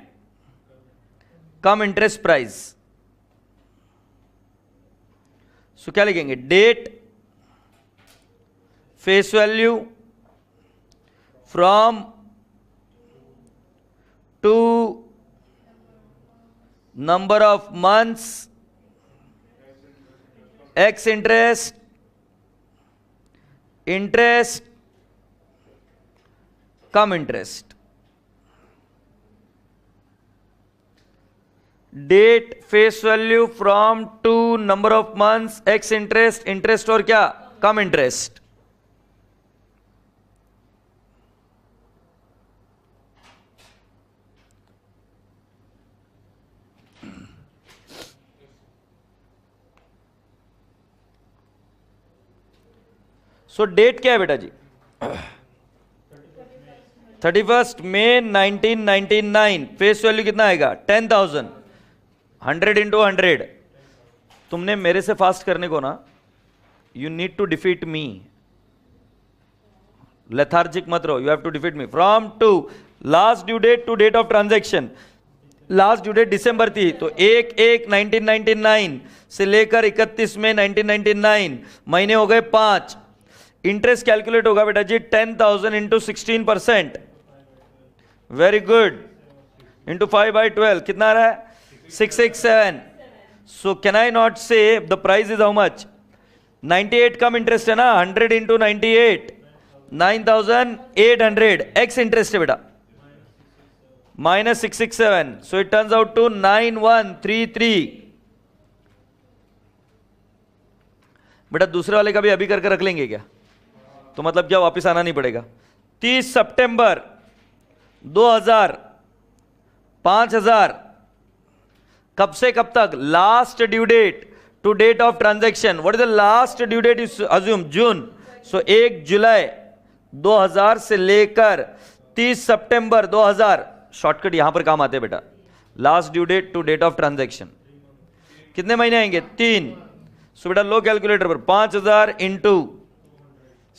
cum interest price. So क्या लिखेंगे? Date, face value, from, to, number of months, ex interest, interest, cum interest. Date, face value, from, to, number of months, ex interest, interest और क्या? कम interest. सो date क्या है बेटा जी? 31 मई 1999। Face value कितना आएगा? 10,000। 100 इंटू 100। तुमने मेरे से फास्ट करने को ना, you need to defeat me. Lethargic मत रहो, you have to defeat me. From, to, last due date to date of transaction. Last due date दिसंबर थी, तो 1/1/1999 से लेकर 31 मई 1999 महीने हो गए 5। इंटरेस्ट कैलकुलेट होगा बेटा जी 10,000 इंटू 16%। Very good. इंटू 5/12 कितना आ रहा है? 667। सो कैन आई नॉट से the price is how much? 98 come interest है ना, 100 इंटू 98 9,800 एक्स इंटरेस्ट है बेटा, minus 667। So it turns out to 9133। बेटा दूसरे वाले का भी अभी करके रख लेंगे क्या? तो मतलब क्या वापस आना नहीं पड़ेगा? 30 सितंबर 2000 5,000 कब से कब तक? Last due date to date of transaction. What is the last due date? Is assume June. So 1 जुलाई 2000 से लेकर 30 सितंबर 2000। शॉर्टकट यहां पर काम आते हैं बेटा। Last due date to date of transaction कितने महीने आएंगे? 3। सो बेटा लो कैलकुलेटर पर 5,000 इंटू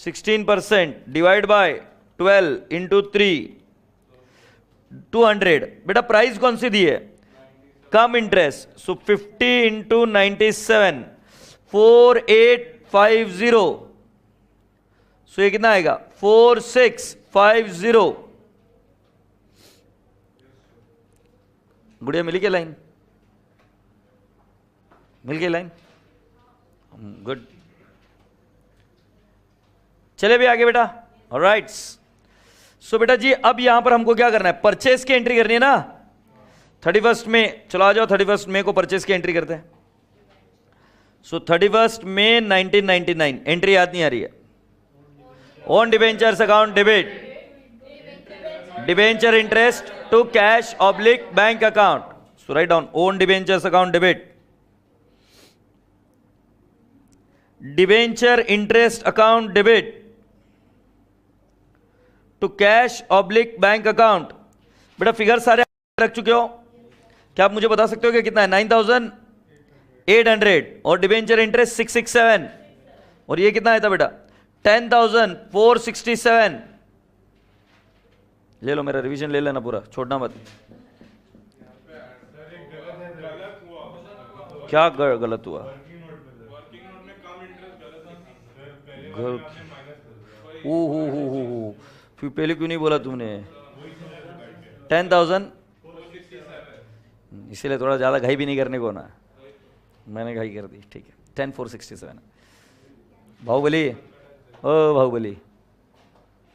16% डिवाइड बाय 12 इंटू 3 200। बेटा प्राइस कौन सी दी है? कम इंटरेस्ट, सो 50 इंटू 97, 4850, सो ये कितना आएगा 4650। गुड़िया मिली क्या लाइन? मिल गई लाइन? गुड। चले भी आगे बेटा। ऑलराइट, सो बेटा जी अब यहां पर हमको क्या करना है? परचेस की एंट्री करनी है ना 31 में। चलो आ जाओ 31 मई को परचेस की एंट्री करते हैं। सो 31 मई 1999, एंट्री याद नहीं आ रही है। Own debentures account debit, debenture interest to cash oblique bank account. So write down own debentures account debit, debenture interest account debit to cash oblique bank account. बेटा फिगर सारे रख चुके हो? क्या आप मुझे बता सकते हो कि कितना है? 9800 और डिबेंचर इंटरेस्ट 667 और ये कितना आया था बेटा? 10467। ले लो मेरा रिवीजन ले लेना पूरा, छोड़ना मत। क्या गलत हुआ? फिर पहले क्यों नहीं बोला तुमने? 10,000, इसीलिए थोड़ा ज्यादा घाई भी नहीं करने को ना, मैंने घाई कर दी। ठीक है 10467। बाहुबली, ओ बाहुबली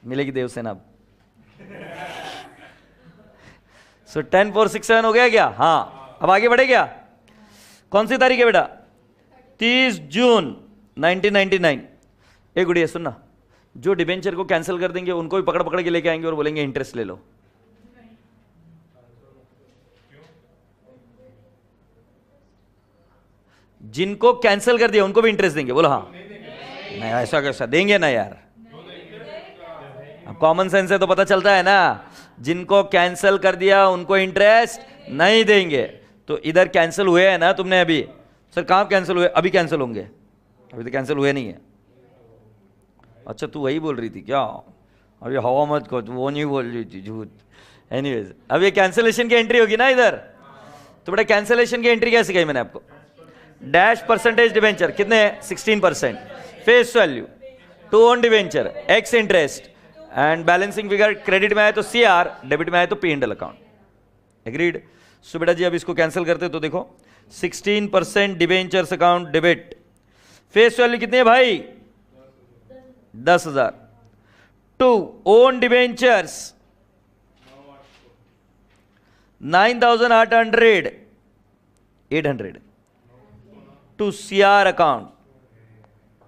मिलेगी देवसेना अब। सो 10467 हो गया क्या? हाँ, अब आगे बढ़े क्या? कौन सी तारीख है बेटा? 30 जून 1999। एक गुड़िया सुनना, जो डिबेंचर को कैंसिल कर देंगे उनको भी पकड़ पकड़ के लेके आएंगे और बोलेंगे इंटरेस्ट ले लो। जिनको कैंसिल कर दिया उनको भी इंटरेस्ट देंगे? बोलो हाँ। नहीं ऐसा कैसा देंगे ना यार, अब कॉमन सेंस से तो पता चलता है ना। जिनको कैंसिल कर दिया उनको इंटरेस्ट नहीं देंगे। तो इधर कैंसिल हुए हैं ना तुमने अभी? सर कहां कैंसिल हुए? अभी कैंसिल होंगे, अभी तो कैंसिल हुए नहीं है। अच्छा तू वही बोल रही थी क्या? अभी हवा मत को, वो नहीं बोल रही थी झूठ। एनीवेज अब ये कैंसिलेशन की एंट्री होगी ना इधर। तो बेटा कैंसिलेशन की एंट्री क्या सिखाई मैंने आपको? डैश परसेंटेज डिबेंचर कितने हैं? 16%। Face value to own debenture ex interest and balancing figure credit में आए तो सीआर, डेबिट में आए तो P&L अकाउंट। एग्रीड? सो बेटा जी अब इसको कैंसिल करते तो देखो 16% debentures account debit, face value कितनी है भाई? 10,000 to own debentures 9,800 to CR account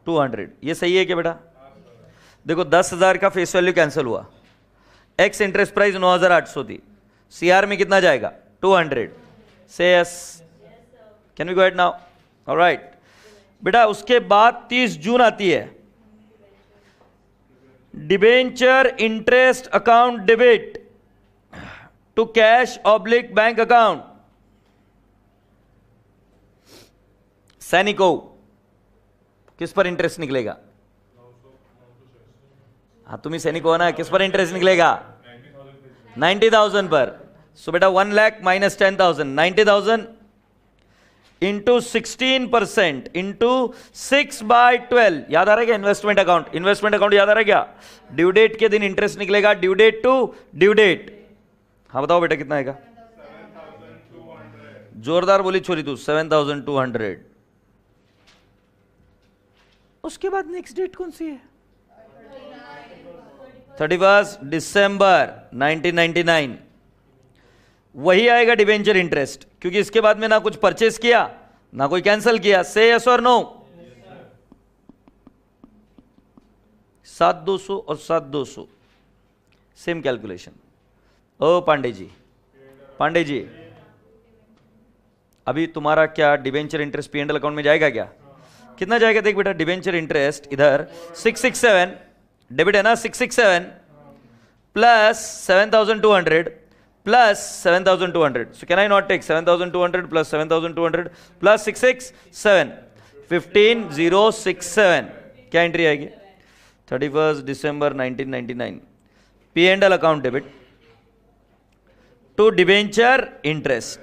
200। ये सही है क्या बेटा? देखो 10,000 का फेस वैल्यू कैंसिल हुआ, एक्स इंटरेस्ट प्राइस 9,800 थी, सीआर में कितना जाएगा? 200। से yes, can we go ahead now? Alright बेटा उसके बाद 30 जून आती है, debenture interest account debit to cash oblique bank account. सैनिको किस पर इंटरेस्ट निकलेगा? हाँ तुम ही सैनिक हो ना, किस पर इंटरेस्ट निकलेगा? 90,000 पर। सो बेटा 1 लाख माइनस 10,000, 90,000 इंटू 16% इंटू 6/12। याद आ रहा है क्या? इन्वेस्टमेंट अकाउंट, इन्वेस्टमेंट अकाउंट याद आ रहा है क्या? ड्यू डेट के दिन इंटरेस्ट निकलेगा, due date to due date. हाँ बताओ बेटा कितना आएगा? 7,200। जोरदार बोली छोरी तू, 7,200। उसके बाद नेक्स्ट डेट कौन सी है? 31 दिसंबर 1999। वही आएगा डिबेंचर इंटरेस्ट, क्योंकि इसके बाद में ना कुछ परचेस किया ना कोई कैंसिल किया। से यस और नो? 7,200 और 7,200 सेम कैलकुलेशन। ओ पांडे जी, पांडे जी अभी तुम्हारा क्या डिबेंचर इंटरेस्ट P&L अकाउंट में जाएगा क्या? कितना जाएगा देख बेटा, डिबेंचर इंटरेस्ट इधर 667 डेबिट है ना, 667 plus 7,200 plus 7,200। So can I not take 7,200 plus 7,200 plus 667? 15,067। क्या एंट्री आएगी? 31 दिसंबर 1999 P&L account debit to debenture interest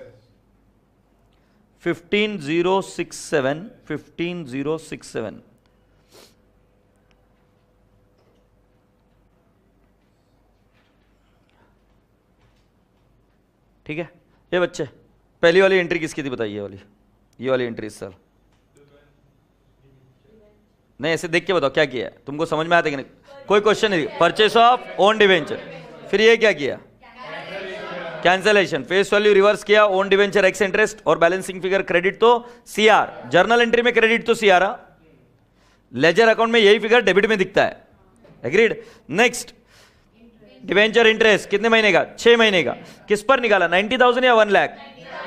15067, 15067। ठीक है। ये बच्चे पहली वाली एंट्री किसकी थी बताइए? ये वाली एंट्री इस साल। नहीं, ऐसे देख के बताओ क्या किया है, तुमको समझ में आता है कि नहीं? कोई क्वेश्चन नहीं। परचेस ऑफ ओन डिवेंचर, फिर ये क्या किया? कैंसलेशन, फेस वैल्यू रिवर्स किया, ओन डिवेंचर एक्स इंटरेस्ट, और बैलेंसिंग फिगर क्रेडिट तो सीआर, जर्नल एंट्री में क्रेडिट तो सीआर, लेजर अकाउंट में यही फिगर डेबिट में दिखता है। एग्रीड। नेक्स्ट, डिवेंचर इंटरेस्ट कितने महीने का? 6 महीने का। किस पर निकाला? 90,000 या 1 लाख?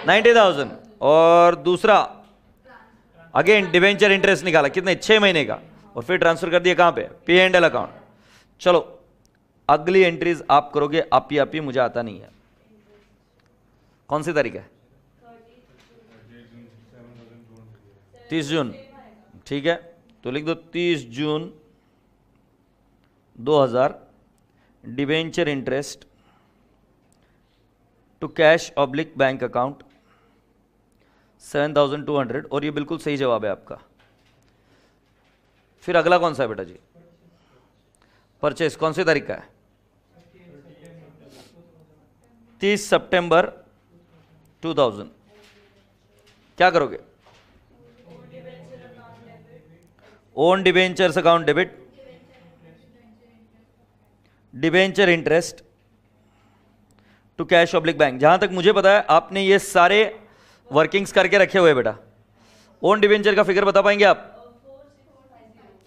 90,000। और दूसरा अगेन डिवेंचर इंटरेस्ट निकाला, कितने? 6 महीने का, और फिर ट्रांसफर कर दिया कहां पे? P&L account. चलो अगली एंट्रीज आप करोगे, आप ही मुझे आता नहीं है। कौन सी तारीख है? 30 जून। ठीक है, तो लिख दो 30 जून 2000, debenture interest to cash oblique bank account 7,200, और ये बिल्कुल सही जवाब है आपका। फिर अगला कौन सा है बेटा जी? परचेस कौन सी तारीख का है? 30 सितंबर 2000। क्या करोगे? Own debentures account debit, debenture interest to cash oblique bank. जहां तक मुझे पता है आपने ये सारे वर्किंग्स करके रखे हुए बेटा। ओन डिवेंचर का फिगर बता पाएंगे आप?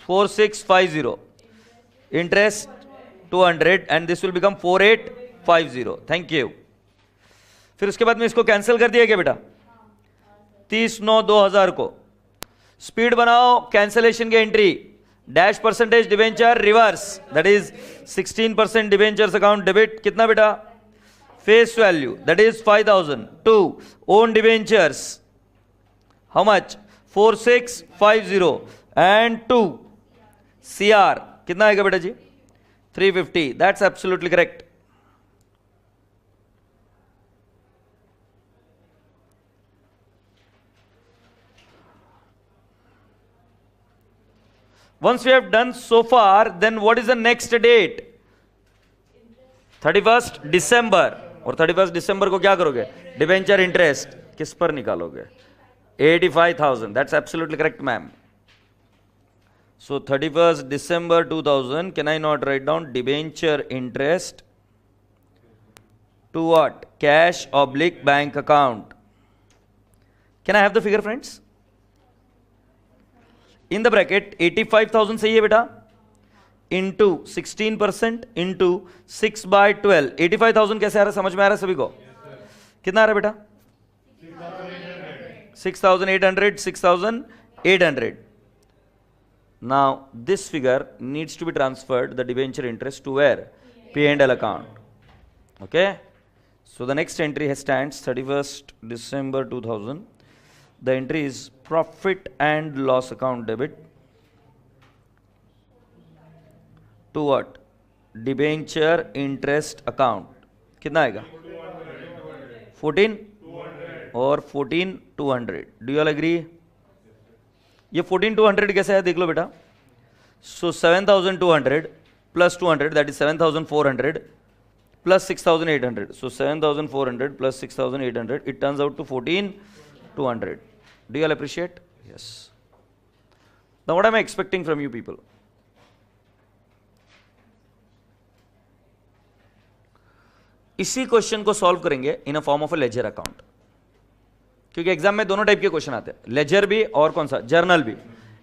4650, interest 200, and this will become 4850। Thank you. फिर उसके बाद में इसको कैंसिल कर दिया क्या बेटा? 30/9/2000 को। स्पीड बनाओ कैंसिलेशन की एंट्री। Dash percentage debenture reverse, that is 16% debentures account debit. कितना बेटा? Face value that is 5,000 to own debentures, how much? 4650, and to CR कितना आएगा बेटा जी? 350। That's absolutely correct. Once we have done so far, then what is the next date? 31st December। और 31st December को क्या करोगे? Debenture interest किस पर निकालोगे? 85,000। That's absolutely correct, ma'am. So 31st December 2000, can I not write down debenture interest to what? Cash oblique bank account. Can I have the figure, friends? In the bracket 85,000 सही है बेटा, into 16% into 6/12। 85,000 कैसे आ रहा है? समझ में आ रहा है सभी को? कितना आ रहा है बेटा? 6,800, 6,800। Now this figure needs to be transferred, the debenture interest, to where? P&L account. Okay, so the next entry stands 31st December 2000. The entry is profit and loss account debit to what? Debenture interest account. कितना आएगा? 14 और 14,200। Do you all agree? ये 14,200 कैसे है देख लो बेटा। So 7,200 plus 200 that is 7,400 plus 6,800। So 7,400 plus 6,800, it turns out to 14,200। Do you all appreciate? Yes. Now what am I expecting from you people? इसी क्वेश्चन को सॉल्व करेंगे in a form of a ledger account, क्योंकि exam में दोनों type के question आते हैं, laser भी और कौन सा? जर्नल भी।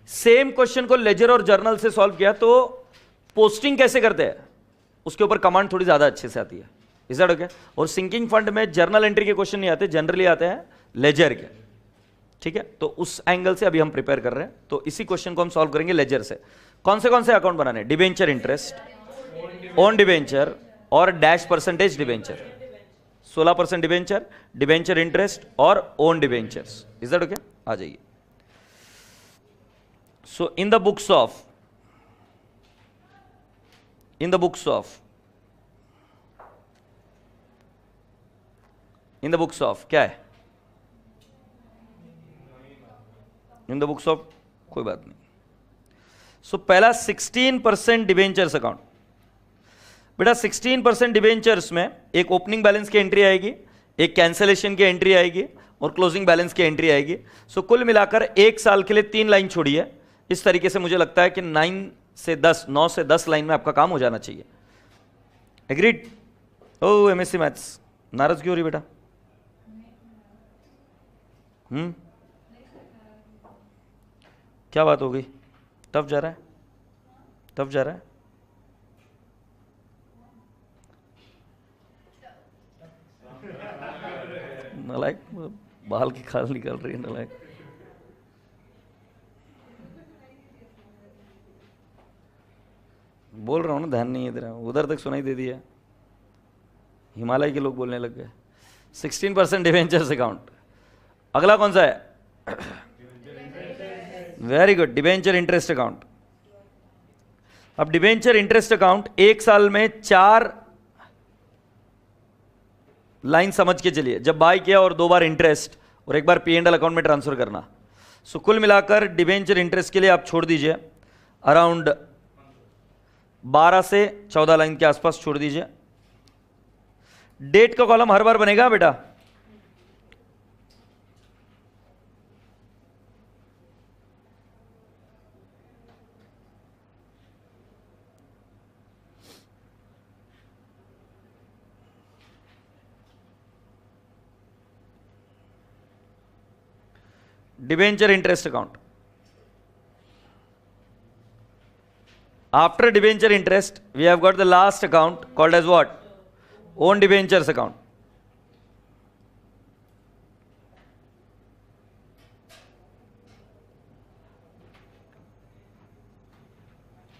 सेम क्वेश्चन को लेजर और जर्नल से सॉल्व किया तो पोस्टिंग कैसे करते हैं उसके ऊपर कमांड थोड़ी ज्यादा अच्छे से आती है। Is that okay? और सिंकिंग फंड में जर्नल एंट्री के क्वेश्चन नहीं आते, जनरली आते हैं लेजर के। ठीक है, तो उस एंगल से अभी हम प्रिपेयर कर रहे हैं। तो इसी क्वेश्चन को हम सॉल्व करेंगे लेजर से। कौन से अकाउंट बनाने? डिवेंचर इंटरेस्ट, ओन डिवेंचर और dash percentage debenture. 16% debenture, debenture interest और own debentures. Is that okay? आ जाइए। So in the books of क्या है? इन द बुक्स ऑफ, कोई बात नहीं। सो पहला 16% डिबेंचर्स अकाउंट। बेटा 16% डिबेंचर्स में एक ओपनिंग बैलेंस की एंट्री आएगी, एक कैंसलेशन की एंट्री आएगी और क्लोजिंग बैलेंस की एंट्री आएगी। सो कुल मिलाकर एक साल के लिए 3 लाइन छोड़ी है। इस तरीके से मुझे लगता है कि 9 से 10 लाइन में आपका काम हो जाना चाहिए। एग्रीड? ओ एमएससी मैथ्स, नाराज क्यों हो रही बेटा? क्या बात हो गई? टफ जा रहा है? टफ जा रहा है? नलायक, बाल की खाल निकल रही है नलायक। बोल रहा हूं ना, ध्यान नहीं है तेरा, उधर तक सुनाई दे दिया। हिमालय के लोग बोलने लग गए। 16% डिबेंचर्स अकाउंट। अगला कौन सा है? Very good, debenture interest account. अब डिबेंचर इंटरेस्ट अकाउंट एक साल में 4 लाइन समझ के चलिए। जब बाय किया और 2 बार इंटरेस्ट और 1 बार P&L अकाउंट में ट्रांसफर करना। सो कुल मिलाकर डिबेंचर इंटरेस्ट के लिए आप छोड़ दीजिए अराउंड 12 से 14 लाइन के आसपास छोड़ दीजिए। डेट का कॉलम हर बार बनेगा बेटा? Debenture interest account. After debenture interest, we have got the last account called as what? Own debentures account.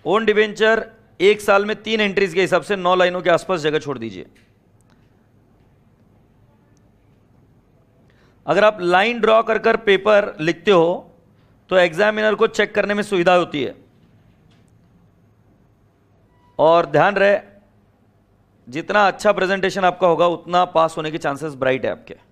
Own debenture एक साल में 3 एंट्रीज के हिसाब से 9 लाइनों के आसपास जगह छोड़ दीजिए। अगर आप लाइन ड्रॉ कर कर पेपर लिखते हो तो एग्जामिनर को चेक करने में सुविधा होती है। और ध्यान रहे, जितना अच्छा प्रेजेंटेशन आपका होगा उतना पास होने के चांसेस ब्राइट है आपके।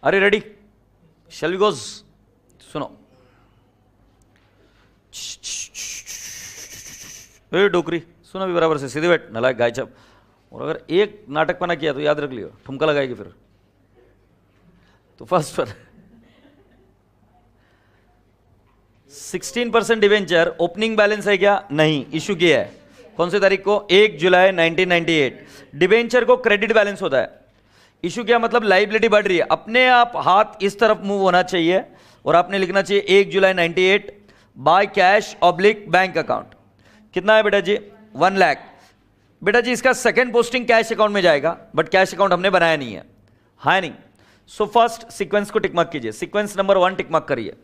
अरे रेडी? Shall we goes? सुनो, ए डोकरी सुनो भी बराबर से, सीधे बैठ नलायक गायचप। और अगर एक नाटक पना किया तो याद रख लियो, ठुमका लगाएगी फिर। तो फर्स्ट पर 16% डिवेंचर ओपनिंग बैलेंस है क्या? नहीं, इशू किया है कौन सी तारीख को? 1 जुलाई 1998। डिवेंचर को क्रेडिट बैलेंस होता है। इशू क्या मतलब? लाइबिलिटी बढ़ रही है, अपने आप हाथ इस तरफ मूव होना चाहिए और आपने लिखना चाहिए 1 जुलाई 98 by cash oblique bank account. कितना है बेटा जी? 1 लाख। बेटा जी इसका सेकंड पोस्टिंग कैश अकाउंट में जाएगा, बट कैश अकाउंट हमने बनाया नहीं है, है नहीं। सो फर्स्ट सीक्वेंस को टिकमार्क कीजिए, सीक्वेंस नंबर 1 टिकमार्क करिए।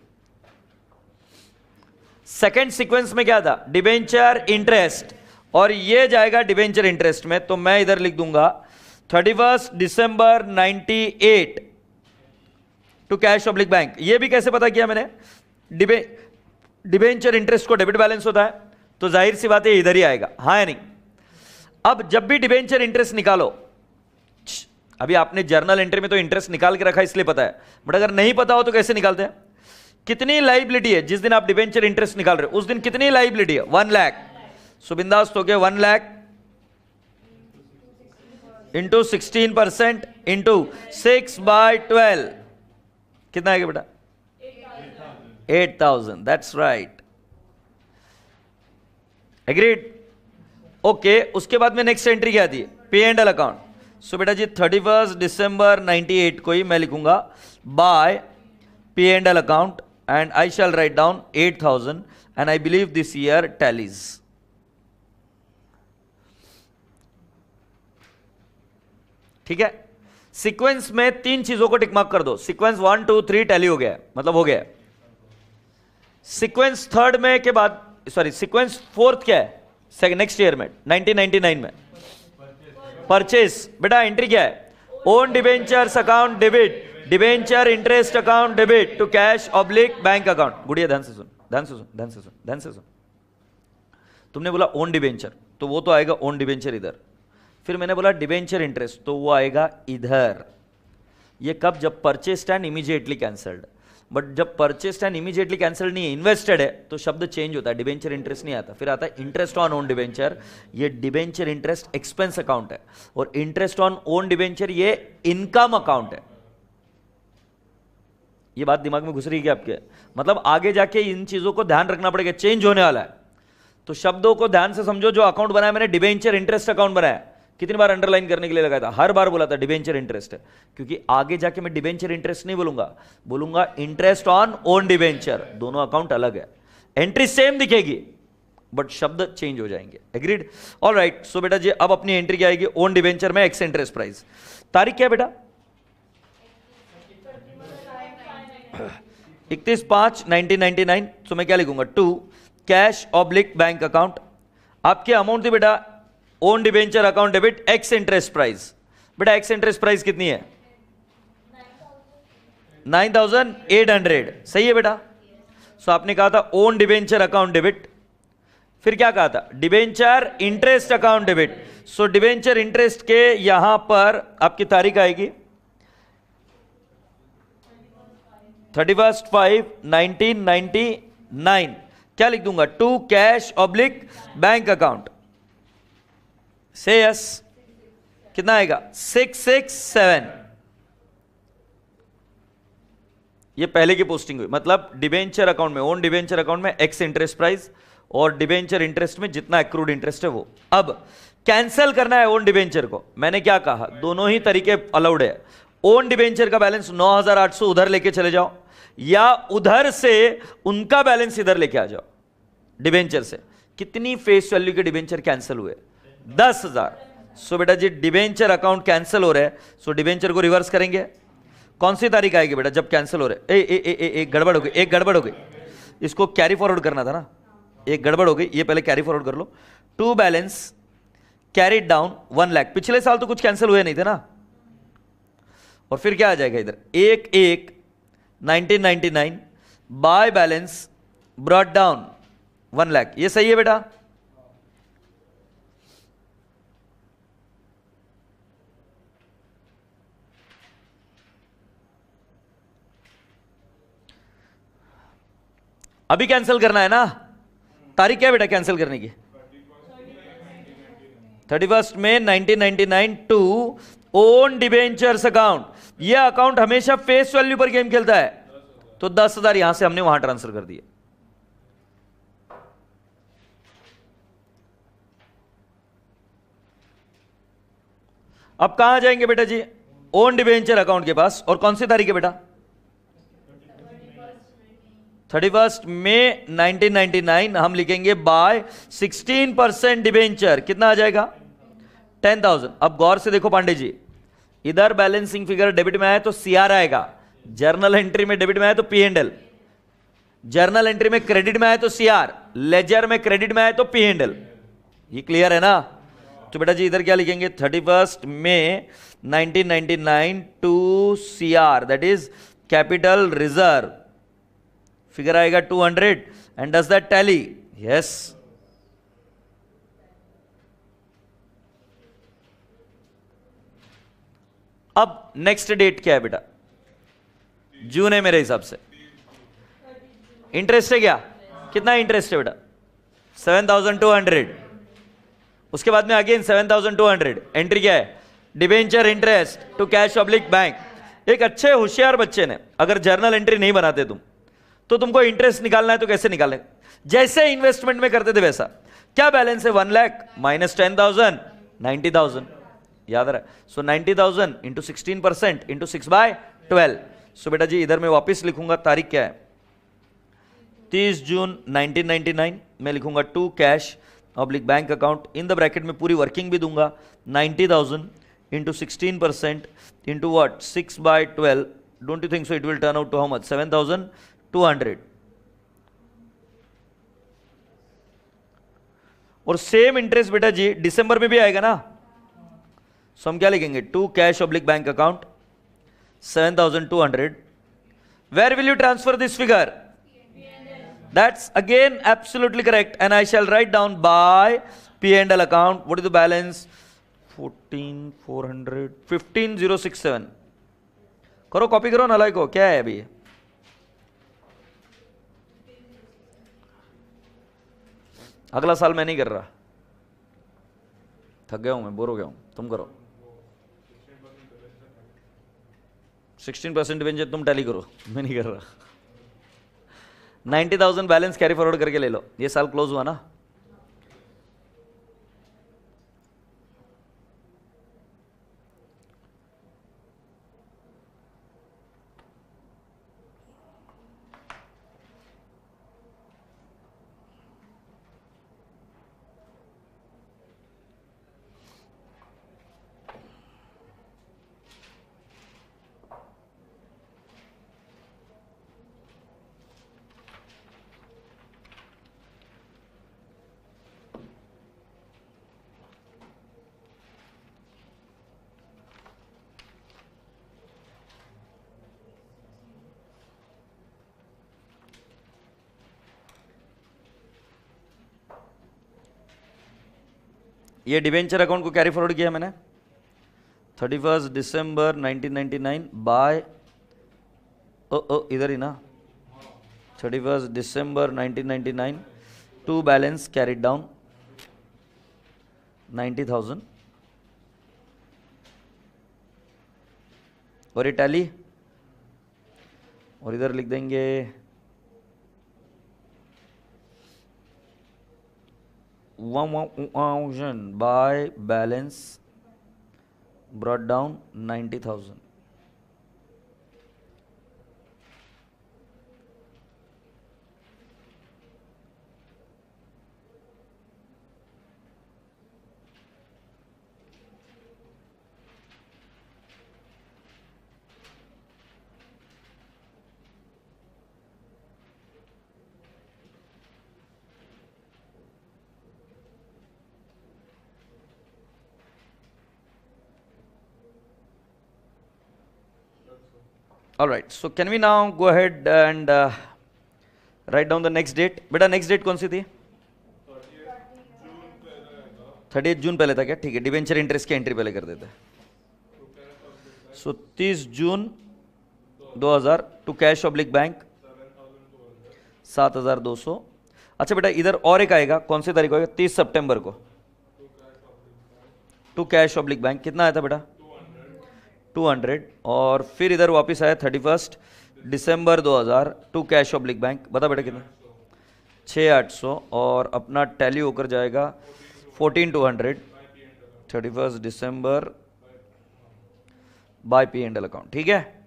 सेकंड सीक्वेंस में क्या था? डिबेंचर इंटरेस्ट, और ये जाएगा डिबेंचर इंटरेस्ट में। तो मैं इधर लिख दूंगा 31 दिसंबर 98 टू कैश ऑब्लिक बैंक। ये भी कैसे पता किया मैंने? डिबेंचर इंटरेस्ट को डेबिट बैलेंस होता है तो जाहिर सी बात है इधर ही आएगा, हाँ या नहीं। अब जब भी डिबेंचर इंटरेस्ट निकालो, अभी आपने जर्नल एंट्री में तो इंटरेस्ट निकाल के रखा इसलिए पता है, बट अगर नहीं पता हो तो कैसे निकालते हैं? कितनी लाइबिलिटी है जिस दिन आप डिबेंचर इंटरेस्ट निकाल रहे हो, उस दिन कितनी लाइबिलिटी है? 1 लाख। सो बिंदास हो गया 1 लाख इंटू 16% इंटू 6/12 कितना आएगा बेटा? 8,000। That's right, agreed? ओके, उसके बाद में नेक्स्ट एंट्री क्या आती है? P&L account. सो बेटा जी 31 दिसंबर 98 को ही मैं लिखूंगा by P&L account and I shall write down 8,000 and I believe this year tallies. ठीक है, सीक्वेंस में 3 चीजों को टिक मार्क कर दो। सीक्वेंस 1 2 3 टैली हो गया, मतलब हो गया। सीक्वेंस थर्ड में के बाद, सॉरी सीक्वेंस फोर्थ क्या है, नेक्स्ट ईयर में 1999 में परचेस। बेटा एंट्री क्या है, own debentures account debit, debenture interest account debit to cash oblique bank account. गुड़िया ध्यान से सुन, ध्यान से सुन, ध्यान से सुन, ध्यान से सुन। तुमने बोला ओन डिबेंचर, तो वो तो आएगा ओन डिबेंचर इधर। फिर मैंने बोला डिबेंचर इंटरेस्ट, तो वो आएगा इधर। ये कब, जब purchased and immediately cancelled. But जब परचेस्ड एंड इमीडिएटली कैंसल्ड नहीं है, इन्वेस्टेड है, तो शब्द चेंज होता है, डिबेंचर इंटरेस्ट नहीं आता, फिर आता है इंटरेस्ट ऑन ओन डिबेंचर। ये डिबेंचर इंटरेस्ट एक्सपेंस अकाउंट है, और इंटरेस्ट ऑन ओन डिबेंचर ये इनकम अकाउंट है। ये बात दिमाग में घुस रही है क्या आपके? मतलब आगे जाके इन चीजों को ध्यान रखना पड़ेगा, चेंज होने वाला है। तो शब्दों को ध्यान से समझो। जो अकाउंट बनाया मैंने, डिबेंचर इंटरेस्ट अकाउंट बनाया, कितनी बार अंडरलाइन करने के लिए लगाया था, हर बार बोला था डिबेंचर इंटरेस्ट है, क्योंकि आगे जाके मैं डिबेंचर इंटरेस्ट नहीं बोलूंगा, बोलूंगा इंटरेस्ट ऑन ओन डिबेंचर। दोनों अकाउंट अलग है, एंट्री सेम दिखेगी बट शब्द चेंज हो जाएंगे। एग्रीड? ऑलराइट। सो बेटा जी अब अपनी एंट्री क्या आएगी, ओन डिबेंचर में एक्स इंटरेस्ट प्राइस। तारीख क्या है बेटा, 31/5/1999। तो मैं क्या लिखूंगा, to cash oblique bank account. आपके अमाउंट थी बेटा own debenture account debit ex interest price. बेटा एक्स इंटरेस्ट प्राइस कितनी है, 9800। सही है बेटा। सो आपने कहा था ओन डिबेंचर अकाउंट डेबिट, फिर क्या कहा था, डिबेंचर इंटरेस्ट अकाउंट डेबिट। सो डिबेंचर इंटरेस्ट के यहां पर आपकी तारीख आएगी 31/5/1999। क्या लिख दूंगा, to cash oblique bank account. से यस, कितना आएगा 667। ये पहले की पोस्टिंग हुई, मतलब डिबेंचर अकाउंट में, ओन डिबेंचर अकाउंट में एक्स इंटरेस्ट प्राइस, और डिबेंचर इंटरेस्ट में जितना एक्रूड इंटरेस्ट है वो। अब कैंसिल करना है ओन डिबेंचर को। मैंने क्या कहा, दोनों ही तरीके अलाउड है। ओन डिबेंचर का बैलेंस 9800 उधर लेके चले जाओ, या उधर से उनका बैलेंस इधर लेके आ जाओ डिबेंचर से। कितनी फेस वैल्यू के डिबेंचर कैंसिल हुए, 10,000। सो बेटा जी डिबेंचर अकाउंट कैंसिल हो रहा है, सो डिबेंचर को रिवर्स करेंगे। कौन सी तारीख आएगी बेटा जब कैंसिल हो रहे? एक गड़बड़ हो गई, एक गड़बड़ हो गई, इसको कैरी फॉरवर्ड करना था ना, एक गड़बड़ हो गई, ये पहले कैरी फॉरवर्ड कर लो। To balance carried down 1 lakh. पिछले साल तो कुछ कैंसिल हुए नहीं थे ना, और फिर क्या आ जाएगा इधर, 1/1/1999 by balance brought down 1 lakh. ये सही है बेटा? अभी कैंसिल करना है ना, तारीख क्या है बेटा कैंसिल करने की, 31 मई 1999 टू ओन डिबेंचर्स अकाउंट। ये अकाउंट हमेशा फेस वैल्यू पर गेम खेलता है, तो 10,000 यहां से हमने वहां ट्रांसफर कर दिए। अब कहां जाएंगे बेटा जी, ओन डिबेंचर अकाउंट के पास, और कौन सी तारीख है बेटा, 31 मई 1999। हम लिखेंगे बाय 16% डिबेंचर, कितना आ जाएगा 10,000। अब गौर से देखो पांडे जी, इधर बैलेंसिंग फिगर डेबिट में आया तो सीआर आएगा, जर्नल एंट्री में डेबिट में आया तो P and L, journal entry में क्रेडिट में आया तो सीआर, लेजर में क्रेडिट में आया तो पी एंड एल। ये क्लियर है ना? तो बेटा जी इधर क्या लिखेंगे, 31 मई 1999 to CR, that is capital reserve. Figure आएगा 200, and does that tally? Yes. अब नेक्स्ट डेट क्या है बेटा, जून है मेरे हिसाब से। इंटरेस्ट है क्या, कितना इंटरेस्ट है बेटा, 7,200। उसके बाद में अगेन 7,200। एंट्री क्या है, debenture interest to cash oblique bank. एक अच्छे होशियार बच्चे ने अगर जर्नल एंट्री नहीं बनाते तुम, तो तुमको इंटरेस्ट निकालना है तो कैसे निकालें, जैसे इन्वेस्टमेंट में करते थे वैसा। क्या बैलेंस है, 1 लाख माइनस 10,000, 90,000। याद रहा? सो 90,000 इंटू 16% इंटू 6/12। सो बेटा जी इधर मैं वापिस लिखूंगा, तारीख क्या है 30 जून 1999। मैं लिखूंगा to cash oblique bank account, in the bracket में पूरी वर्किंग भी दूंगा, 90,000 into 16% into what? 6 by 12. Don't you think so? It will turn out to how much? 7,200. और सेम इंटरेस्ट बेटा जी दिसंबर में भी आएगा ना. सो हम क्या लिखेंगे? To cash oblique bank account 7,200. Where will you transfer this figure? That's again absolutely correct, and I shall write down by P&L account. What is the balance? 14,400, 15,067. करो कॉपी करो ना को. क्या है अभी? अगला साल मैं नहीं कर रहा, थक गया हूं मैं, बोर हो गया हूं. तुम करो. 16% डिवेंचर तुम टैली करो, मैं नहीं कर रहा. 90,000 बैलेंस कैरी फॉरवर्ड करके ले लो. ये साल क्लोज हुआ ना. ये डिवेंचर अकाउंट को कैरी फॉरवर्ड किया मैंने 31 दिसंबर 1999 बाय इधर ही ना 31 दिसंबर 1999 टू बैलेंस कैरिड डाउन 90,000 और ये टैली और इधर लिख देंगे by balance brought down 90,000. All right, so can we now go ahead and write down the next date? बेटा next date कौन सी थी? 30 जून पहले था क्या? ठीक है, डिवेंचर इंटरेस्ट की एंट्री पहले कर देते हैं. सो 30 जून 2000 टू कैश ऑब्लिक बैंक 7,200. अच्छा बेटा इधर और एक आएगा, कौन सी तारीख को आएगा? 30 सितंबर को टू कैश ऑब्लिक बैंक. कितना आया था बेटा? 200. और फिर इधर वापस आया 31 दिसंबर 2000 टू कैश ऑब्लिक बैंक. बता बेटा कितना? 6,800. और अपना टैली होकर जाएगा 14,200 31 दिसंबर बाय P&L अकाउंट. ठीक है,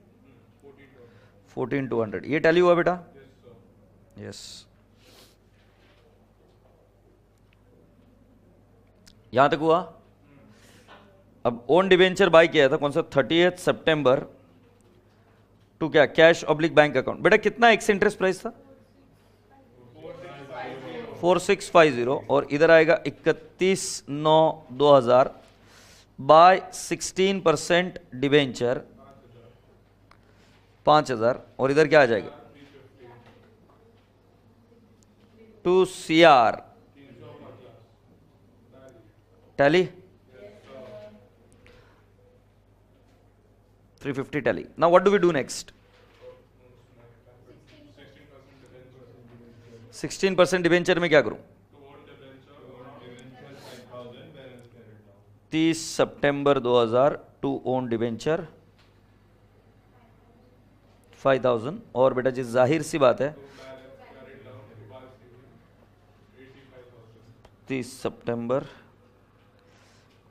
14,200 ये टैली हुआ बेटा. यस, यहां तक हुआ. अब ओन डिवेंचर बाय किया था कौन सा? 30 सितंबर टू क्या? Cash oblique bank account. बेटा कितना एक्स इंटरेस्ट प्राइस था? 4650. और इधर आएगा 31/9/2000 बाय 16% डिवेंचर 5,000. और इधर क्या आ जाएगा? 2 CR tally 350 tally. Now what do we do next? 16% debenture में क्या करूं? 30 सितंबर 2000 टू ओन डिवेंचर 5,000. और बेटा जी जाहिर सी बात है 30 सितंबर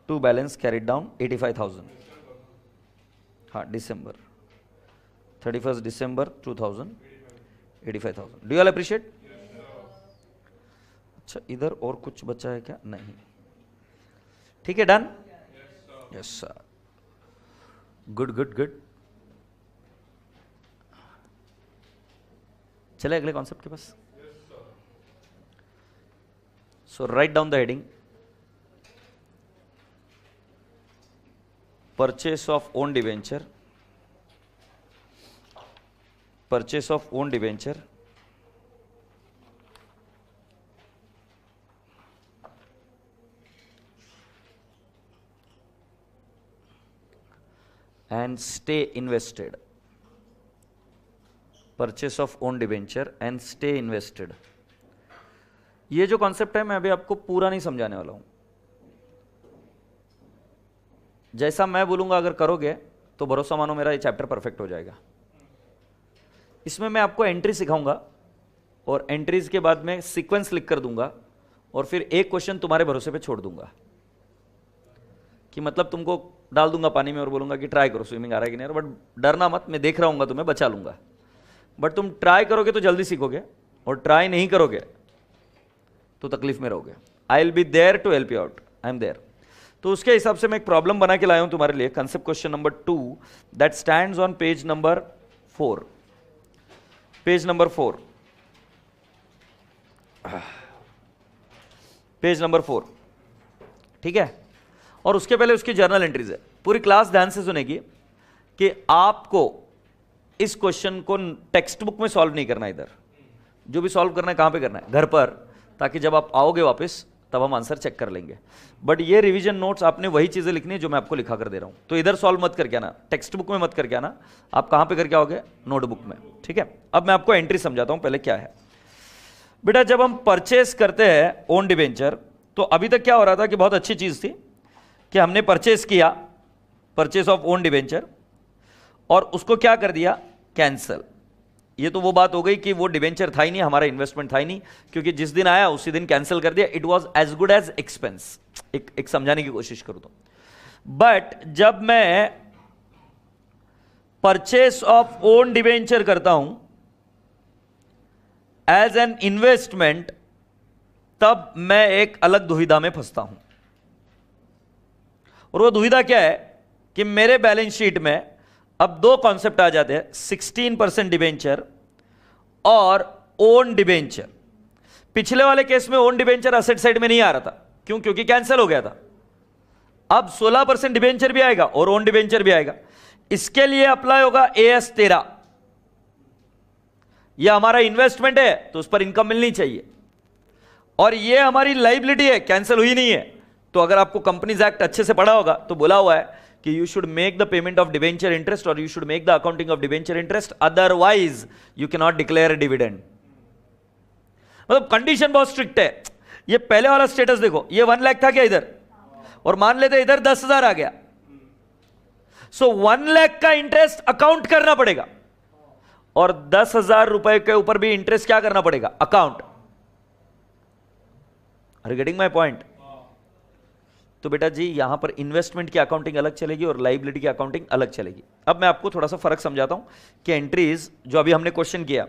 टू बैलेंस कैरिड डाउन 85,000. हाँ, दिसंबर 31 दिसंबर 2000 85,000. Do you all appreciate? अच्छा इधर और कुछ बचा है क्या? नहीं. ठीक है, done. Yes sir. Good good good. चले अगले कॉन्सेप्ट के पास। So write down the heading, purchase of own debenture, purchase of own debenture and stay invested, purchase of own debenture and stay invested। ये जो कॉन्सेप्ट है मैं अभी आपको पूरा नहीं समझाने वाला हूं, जैसा मैं बोलूंगा अगर करोगे तो भरोसा मानो मेरा ये चैप्टर परफेक्ट हो जाएगा। इसमें मैं आपको एंट्री सिखाऊंगा और एंट्रीज के बाद में सीक्वेंस लिख कर दूंगा और फिर एक क्वेश्चन तुम्हारे भरोसे पे छोड़ दूंगा, कि मतलब तुमको डाल दूंगा पानी में और बोलूंगा कि ट्राई करो स्विमिंग आ रहा है कि नहीं, बट डरना मत, मैं देख रहा हूंगा तुम्हें, बचा लूंगा। बट तुम ट्राई करोगे तो जल्दी सीखोगे और ट्राई नहीं करोगे तो तकलीफ में रहोगे। I will be there to help you out, I am there. तो उसके हिसाब से मैं एक प्रॉब्लम बना के लाया हूं तुम्हारे लिए, concept question number 2 that stands on page number 4, page number 4, page number 4, ठीक है। और उसके पहले उसकी जर्नल एंट्रीज है। पूरी क्लास ध्यान से सुनेगी कि आपको इस क्वेश्चन को टेक्स्ट बुक में सॉल्व नहीं करना, इधर जो भी सॉल्व करना है कहां पे करना है, घर पर, ताकि जब आप आओगे वापस तब हम आंसर चेक कर लेंगे। बट ये रिवीजन नोट्स आपने वही चीजें लिखनी है जो मैं आपको लिखा कर दे रहा हूं, तो इधर सॉल्व मत करके आना, टेक्स्ट बुक में मत करके आना, आप कहां पे करके आओगे, नोटबुक में, ठीक है। अब मैं आपको एंट्री समझाता हूं पहले क्या है। बेटा जब हम परचेस करते हैं ओन डिवेंचर, तो अभी तक क्या हो रहा था कि बहुत अच्छी चीज थी कि हमने परचेस किया, परचेस ऑफ ओन डिवेंचर, और उसको क्या कर दिया, कैंसल। ये तो वो बात हो गई कि वो डिवेंचर था ही नहीं, हमारा इन्वेस्टमेंट था ही नहीं, क्योंकि जिस दिन आया उसी दिन कैंसिल कर दिया। It was as good as expense. एक समझाने की कोशिश करूं तो, बट जब मैं परचेस ऑफ ओन डिवेंचर करता हूं एज एन इन्वेस्टमेंट, तब मैं एक अलग दुविधा में फंसता हूं। और वो दुविधा क्या है कि मेरे बैलेंस शीट में अब दो कॉन्सेप्ट आ जाते हैं, 16% डिवेंचर और ओन डिवेंचर। पिछले वाले केस में ओन डिवेंचर असेट साइड में नहीं आ रहा था, क्यों, क्योंकि कैंसिल हो गया था। अब 16% डिवेंचर भी आएगा और ओन डिवेंचर भी आएगा। इसके लिए अप्लाई होगा AS 13। यह हमारा इन्वेस्टमेंट है तो उस पर इनकम मिलनी चाहिए, और यह हमारी लायबिलिटी है, कैंसिल हुई नहीं है। तो अगर आपको कंपनीज एक्ट अच्छे से पढ़ा होगा तो बोला हुआ है कि you should make the payment of debenture interest और you should make the accounting of debenture interest, otherwise you can not declare dividend. मतलब कंडीशन बहुत स्ट्रिक्ट है। ये पहले वाला स्टेटस देखो, ये 1 लाख था क्या इधर, और मान लेते इधर 10,000 आ गया, सो 1 लाख का इंटरेस्ट अकाउंट करना पड़ेगा, और 10,000 रुपए के ऊपर भी इंटरेस्ट क्या करना पड़ेगा, account. Are you getting my point? तो बेटा जी यहां पर इन्वेस्टमेंट की अकाउंटिंग अलग चलेगी और लायबिलिटी की अकाउंटिंग अलग चलेगी। अब मैं आपको थोड़ा सा फर्क समझाता हूं कि एंट्रीज जो अभी हमने क्वेश्चन किया,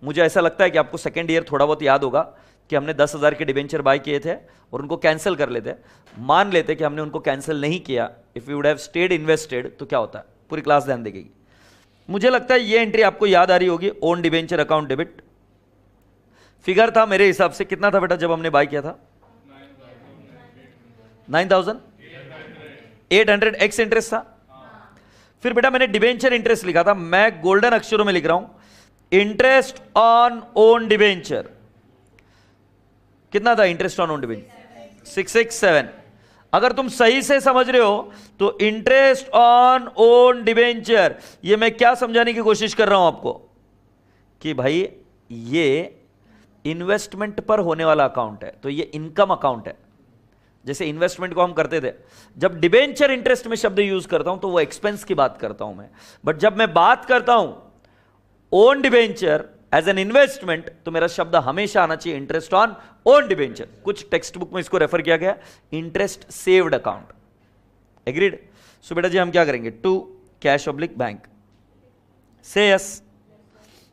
मुझे ऐसा लगता है कि आपको सेकेंड ईयर थोड़ा बहुत याद होगा कि हमने 10,000 के डिवेंचर बाय किए थे और उनको कैंसिल कर लेते। मान लेते कि हमने उनको कैंसिल नहीं किया, if you would have stayed invested, तो क्या होता है, पूरी क्लास ध्यान देगी। मुझे लगता है ये एंट्री आपको याद आ रही होगी, own debenture account debit. Figure था मेरे हिसाब से कितना था बेटा जब हमने बाय किया था, 9,800 एक्स इंटरेस्ट था। फिर बेटा मैंने डिवेंचर इंटरेस्ट लिखा था, मैं गोल्डन अक्षरों में लिख रहा हूं, इंटरेस्ट ऑन ओन डिवेंचर कितना था, इंटरेस्ट ऑन ओन डिवेंचर 667। अगर तुम सही से समझ रहे हो तो इंटरेस्ट ऑन ओन डिवेंचर, ये मैं क्या समझाने की कोशिश कर रहा हूं आपको कि भाई ये इन्वेस्टमेंट पर होने वाला अकाउंट है, तो ये इनकम अकाउंट है। जैसे इन्वेस्टमेंट को हम करते थे, जब डिबेंचर इंटरेस्ट में शब्द यूज करता हूं तो वो एक्सपेंस की बात करता हूं मैं, बट जब मैं बात करता हूं own debenture as an investment, तो मेरा शब्द हमेशा आना चाहिए इंटरेस्ट ऑन ओन डिबेंचर। कुछ टेक्स्ट बुक में इसको रेफर किया गया interest saved account. Agreed? So बेटा जी हम क्या करेंगे, to cash oblique bank, say yes.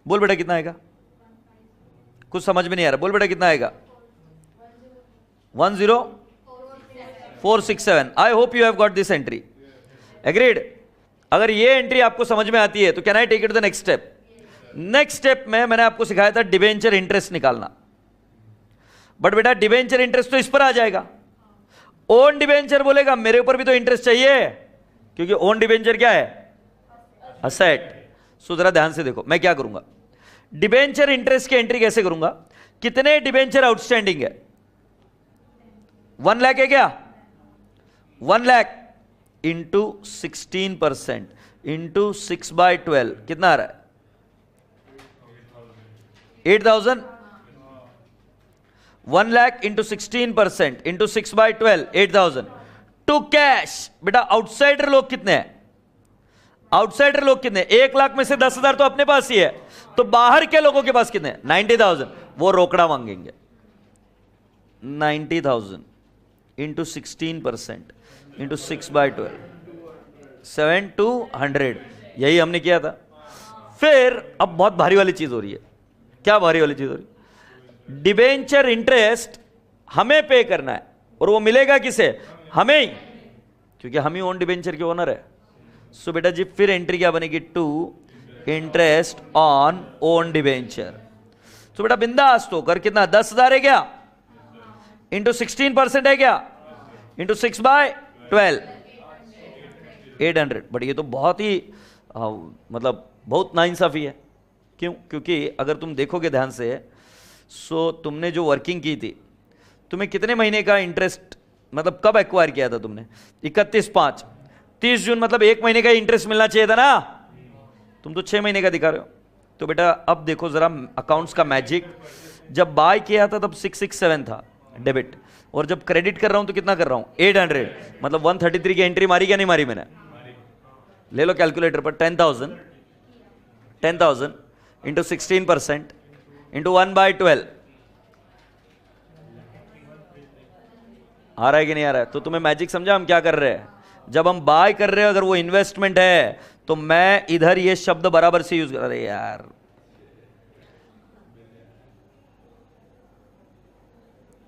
बोल बेटा कितना आएगा, कुछ समझ में नहीं आ रहा, बोल बेटा कितना आएगा, 10467। I hope you have got this entry. Agreed? अगर ये एंट्री आपको समझ में आती है तो can I take it the next step? Next step में मैंने आपको सिखाया था डिबेंचर इंटरेस्ट निकालना, बट बेटा डिबेंचर इंटरेस्ट तो इस पर आ जाएगा। ओन डिबेंचर बोलेगा मेरे ऊपर भी तो इंटरेस्ट चाहिए, क्योंकि ओन डिबेंचर क्या है? असेट। सो जरा ध्यान से देखो मैं क्या करूंगा, डिबेंचर इंटरेस्ट की एंट्री कैसे करूंगा? कितने डिबेंचर आउटस्टैंडिंग है? 1 लाख है क्या? 1 लाख इंटू 16% इंटू 6/12 कितना आ रहा है? 8,000। 1 lakh into 16% into 6/12 8,000 to cash. बेटा आउटसाइडर लोग कितने हैं? आउटसाइडर लोग कितने? 1 लाख में से 10,000 तो अपने पास ही है, तो बाहर के लोगों के पास कितने? 90,000। वो रोकड़ा मांगेंगे। 90,000 इंटू 16% इंटू 6/12 7 to 100। यही हमने किया था। फिर अब बहुत भारी वाली चीज हो रही है। क्या भारी वाली चीज हो रही है? डिबेंचर इंटरेस्ट हमें पे करना है, और वो मिलेगा किसे? हमें ही, क्योंकि हम ही ओन डिबेंचर के ओनर है। सो बेटा जी फिर एंट्री क्या बनेगी? To interest on own debenture. तो बेटा बिंदास तो कर, कितना? 10,000 है क्या? इंटू 16% है क्या? इंटू 6/12 800। बट ये तो बहुत ही मतलब बहुत नाइंसाफी है। क्यों? क्योंकि अगर तुम देखोगे ध्यान से, सो तुमने जो वर्किंग की थी, तुम्हें कितने महीने का इंटरेस्ट, मतलब कब एक्वायर किया था तुमने? 31/5 30 जून, मतलब 1 महीने का इंटरेस्ट मिलना चाहिए था ना। तुम तो 6 महीने का दिखा रहे हो। तो बेटा अब देखो जरा अकाउंट्स का मैजिक। जब बाय किया था तब 667 था डेबिट, और जब क्रेडिट कर रहा हूं तो कितना कर रहा हूं? 800। मतलब 133 की एंट्री मारी क्या नहीं मारी मैंने? ले लो कैलकुलेटर पर। 10,000 इंटू 16% इंटू 1/12 आ रहा है कि नहीं आ रहा है? तो तुम्हें मैजिक समझा हम क्या कर रहे हैं? जब हम बाय कर रहे हैं, अगर वो इन्वेस्टमेंट है, तो मैं इधर ये शब्द बराबर से यूज कर रहे यार।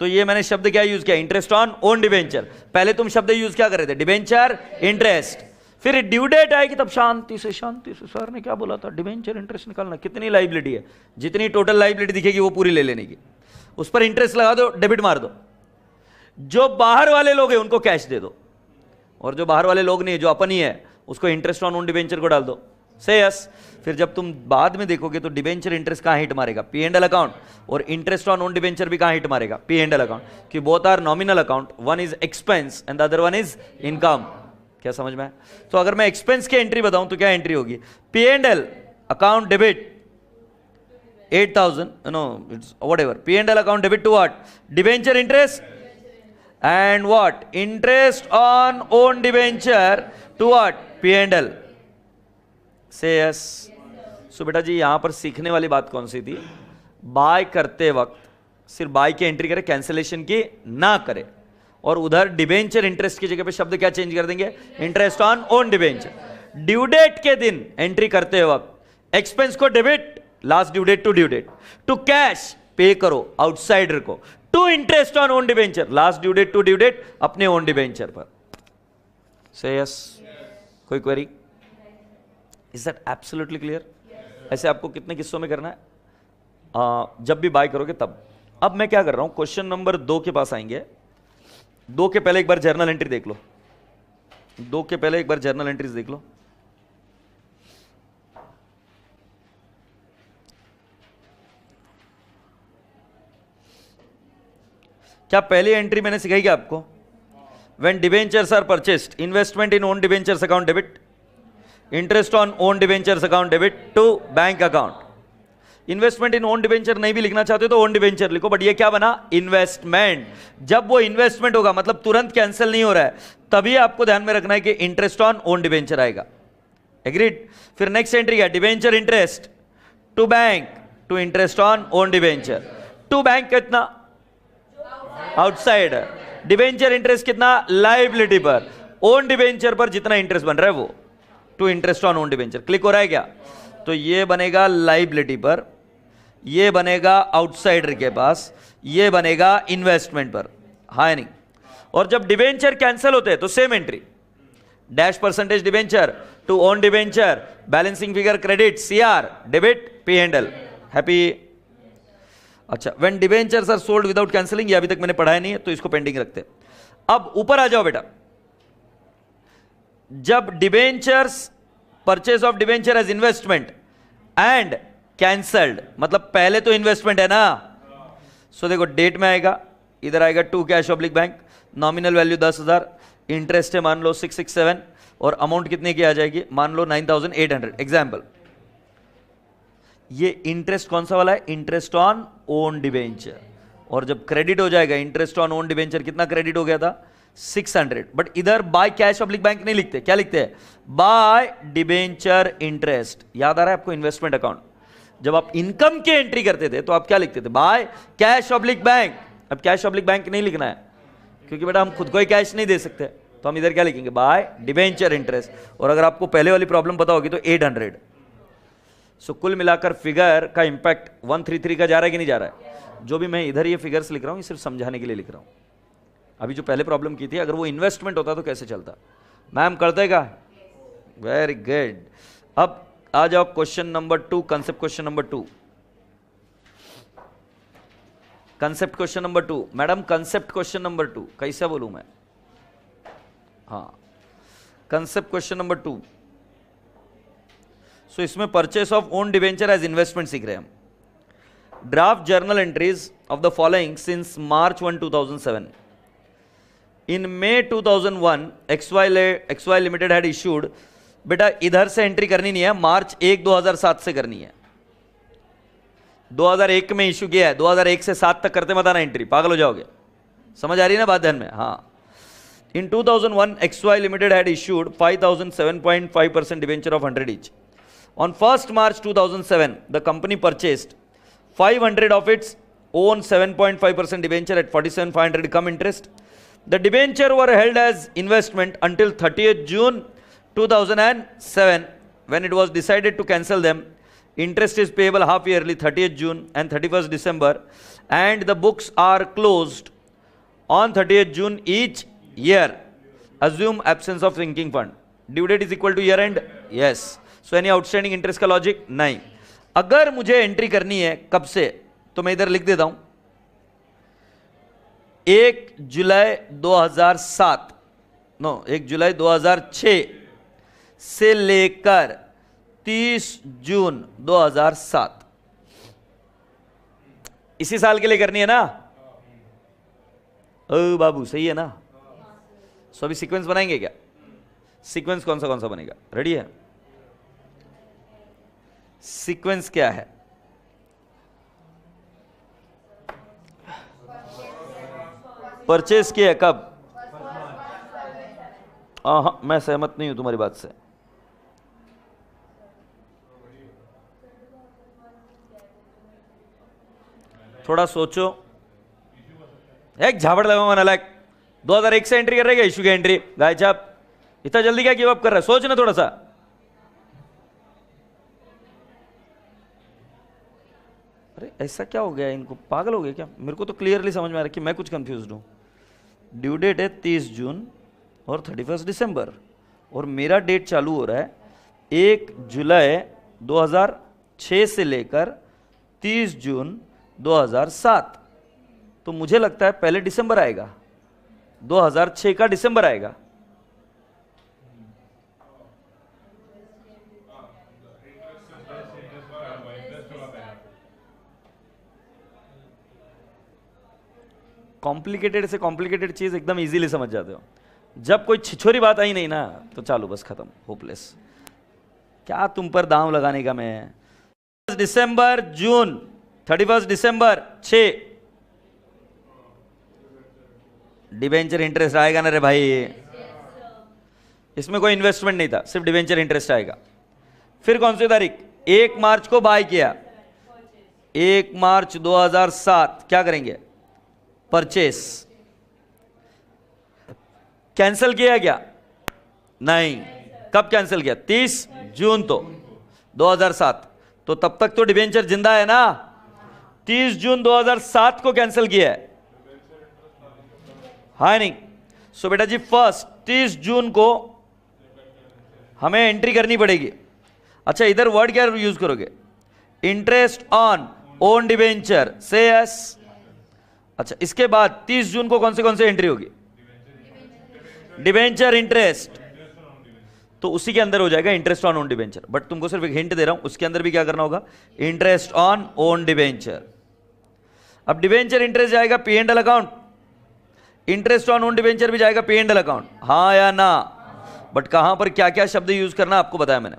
तो ये मैंने शब्द क्या यूज किया? Interest on own debenture. पहले तुम शब्द यूज क्या कर रहे थे? Debenture interest. फिर ड्यू डेट आएगी तब शांति से सर ने क्या बोला था? डिबेंचर इंटरेस्ट निकालना। कितनी लाइबिलिटी है? जितनी टोटल लाइबिलिटी दिखेगी वो पूरी ले लेने की। उस पर इंटरेस्ट लगा दो, डेबिट मार दो। जो बाहर वाले लोग हैं उनको कैश दे दो, और जो बाहर वाले लोग नहीं है, जो अपन ही है, उसको इंटरेस्ट ऑन ओन डिबेंचर को डाल दो। से यस। फिर जब तुम बाद में देखोगे तो डिबेंचर इंटरेस्ट कहां हिट मारेगा? P&L account. और इंटरेस्ट ऑन ओन डिबेंचर भी कहां हिट मारेगा? P&L account. कि both are nominal account, one is expense and the other one is income. क्या समझ में आया? तो अगर मैं एक्सपेंस की एंट्री बताऊं तो क्या एंट्री होगी? P&L account debit 8,000, no it's whatever. P&L account debit to what? Debenture interest and what? Interest on own debenture to what? P&L. Say yes. So बेटा जी यहां पर सीखने वाली बात कौन सी थी? बाय करते वक्त सिर्फ बाय की एंट्री करे, कैंसिलेशन की ना करे, और उधर डिबेंचर इंटरेस्ट की जगह पे शब्द क्या चेंज कर देंगे? Interest on own debenture. Due date के दिन एंट्री करते वक्त एक्सपेंस को debit, last due date to due date, to cash pay करो आउटसाइडर को, to interest on own debenture, last due date to due date अपने ओन डिबेंचर पर। Say yes. कोई query? Is that absolutely clear? ऐसे आपको कितने किस्सों में करना है? जब भी बाय करोगे तब। अब मैं क्या कर रहा हूं, क्वेश्चन नंबर 2 के पास आएंगे। 2 के पहले एक बार जर्नल एंट्री देख लो। 2 के पहले एक बार जर्नल एंट्रीज देख लो। क्या पहली एंट्री मैंने सिखाई क्या आपको? When debentures are purchased, investment in own debentures account debit, interest on own debentures account debit to bank account. Investment in own debenture नहीं भी लिखना चाहते तो ओन डिबेंचर लिखो, बट ये क्या बना? इन्वेस्टमेंट। जब वो इन्वेस्टमेंट होगा, मतलब तुरंत कैंसिल नहीं हो रहा है, तभी आपको ध्यान में रखना है कि इंटरेस्ट ऑन ओन डिबेंचर आएगा। एग्रीड? फिर नेक्स्ट एंट्री क्या? Debenture interest to bank to interest on own debenture. To bank कितना? आउटसाइडर। डिबेंचर इंटरेस्ट कितना? लाइबिलिटी पर। ओन डिबेंचर पर जितना इंटरेस्ट बन रहा है वो, to interest on own debenture. Click हो रहा है क्या? तो ये बनेगा लाइबिलिटी पर, ये बनेगा आउटसाइडर के पास, ये बनेगा इन्वेस्टमेंट पर। हाँ नहीं? और जब डिबेंचर कैंसिल होते हैं तो same entry, dash percentage debenture to own debenture, balancing figure credit, CR debit, P handle, happy. अच्छा, when debentures are sold without cancelling, ये अभी तक मैंने पढ़ाया नहीं है तो इसको पेंडिंग रखते। अब ऊपर आ जाओ बेटा, जब debentures, purchase of debenture as investment and cancelled, मतलब पहले तो इन्वेस्टमेंट है ना, सो देखो डेट में आएगा, इधर आएगा to cash oblique bank, nominal value 10,000, interest है मान लो 667 और अमाउंट कितने की आ जाएगी, मान लो 9,800 एग्जाम्पल। ये इंटरेस्ट कौन सा वाला है, इंटरेस्ट ऑन ओन डिबेंचर, और जब क्रेडिट हो जाएगा इंटरेस्ट ऑन ओन डिबेंचर, कितना क्रेडिट हो गया था 600, बट इधर बाय कैश ऑब्लिक बैंक नहीं लिखते, क्या लिखते हैं, बाय डिबेंचर इंटरेस्ट। याद आ रहा है आपको इन्वेस्टमेंट अकाउंट, जब आप इनकम के एंट्री करते थे तो आप क्या लिखते थे, बाय कैश ऑब्लिक बैंक। अब कैश ऑब्लिक बैंक नहीं लिखना है क्योंकि बेटा हम खुद को ही कैश नहीं दे सकते, तो हम इधर क्या लिखेंगे, बाय डिबेंचर इंटरेस्ट। और अगर आपको पहले वाली प्रॉब्लम पता होगी तो 800। सो कुल मिलाकर फिगर का इंपैक्ट 133 का जा रहा है कि नहीं जा रहा है। जो भी मैं इधर ये फिगर्स लिख रहा हूं ये सिर्फ समझाने के लिए लिख रहा हूं। अभी जो पहले प्रॉब्लम की थी, अगर वो इन्वेस्टमेंट होता तो कैसे चलता, मैम करते का, वेरी गुड। अब आ जाओ question number 2, concept question number 2, concept question number 2। Madam concept question number 2 कैसे बोलूं मैं, हाँ कंसेप्ट क्वेश्चन नंबर 2। सो इसमें purchase of own debenture as investment सीख रहे हैं हम। Draft journal entries of the following since March 1, 2007। In May 2001 XY limited had issued, बेटा इधर से एंट्री करनी नहीं है, March 1, 2007 से करनी है। 2001 में इश्यू किया है, 2001 से 7 तक करते मत आना एंट्री, पागल हो जाओगे। समझ आ रही है ना बात ध्यान में, हाँ। In 2001, XY Limited had issued 5,007.5% debenture of 100 each. On 1st March 2007, the company purchased 500 of its own 7.5% debenture at 47,500 cum interest. The debenture were held as investment until 30th June 2007, when it was decided to cancel them. Interest is payable half yearly, 30th June and 31st December, and the books are closed on 30th June each year. Assume absence of sinking fund. Due date is equal to year end, yes. So any outstanding interest का logic नहीं। अगर मुझे entry करनी है कब से, तो मैं इधर लिख देता हूं 1 जुलाई 2007, नो 1 जुलाई 2006 से लेकर 30 जून 2007, इसी साल के लिए करनी है ना। ओ बाबू सही है ना। सो अभी सीक्वेंस बनाएंगे क्या, सीक्वेंस कौन सा बनेगा, रेडी है। सीक्वेंस क्या है, परचेस किया कब, हाँ मैं सहमत नहीं हूं तुम्हारी बात से। थोड़ा सोचो, एक झापड़ लगाऊंगा ना, लाइक 2001 से एंट्री कर रहे क्या, इशू की एंट्री, गाय साहब इतना जल्दी क्या गिव अप कर रहा है, सोचना थोड़ा सा। अरे ऐसा क्या हो गया, इनको पागल हो गया क्या, मेरे को तो क्लियरली समझ में आ रहा है कि मैं कुछ कंफ्यूज्ड हूं। ड्यू डेट है 30 जून और 31 दिसंबर, और मेरा डेट चालू हो रहा है 1 जुलाई 2006 से लेकर 30 जून 2007। तो मुझे लगता है पहले दिसंबर आएगा, 2006 का दिसंबर आएगा। कॉम्प्लिकेटेड से कॉम्प्लिकेटेड चीज एकदम इजीली समझ जाते हो। जब कोई छिछोरी बात आई नहीं ना तो चालू, बस खत्म, होपलेस। क्या तुम पर दांव लगाने का मैं। दिसंबर जून 31 दिसंबर 6 डिबेंचर इंटरेस्ट आएगा ना रे भाई। इसमें कोई इन्वेस्टमेंट नहीं था, सिर्फ डिबेंचर इंटरेस्ट आएगा। फिर कौन सी तारीख, 1 मार्च को बाय किया, 1 मार्च 2007 क्या करेंगे, परचेस। कैंसिल किया क्या, नहीं। कब कैंसिल किया, 30 जून तो 2007, तो तब तक तो डिबेंचर जिंदा है ना। 30 जून 2007 को कैंसिल किया है, हाँ नहीं। सो बेटा जी फर्स्ट 30 जून को, हमें एंट्री करनी पड़ेगी। अच्छा, इधर वर्ड क्या यूज करोगे? इंटरेस्ट ऑन ओन डिबेंचर, से यस। अच्छा, इसके बाद 30 जून को कौन से एंट्री होगी? डिबेंचर इंटरेस्ट, तो उसी के अंदर हो जाएगा interest on own debenture. But तुमको सिर्फ एक हिंट दे रहा हूं, उसके अंदर भी क्या करना होगा? Interest on own debenture. अब डिबेंचर इंटरेस्ट जाएगा P and L account, interest on own debenture भी जाएगा पी एंड एल अकाउंट, हाँ या ना? बट कहां पर क्या क्या शब्द यूज करना आपको बताया मैंने।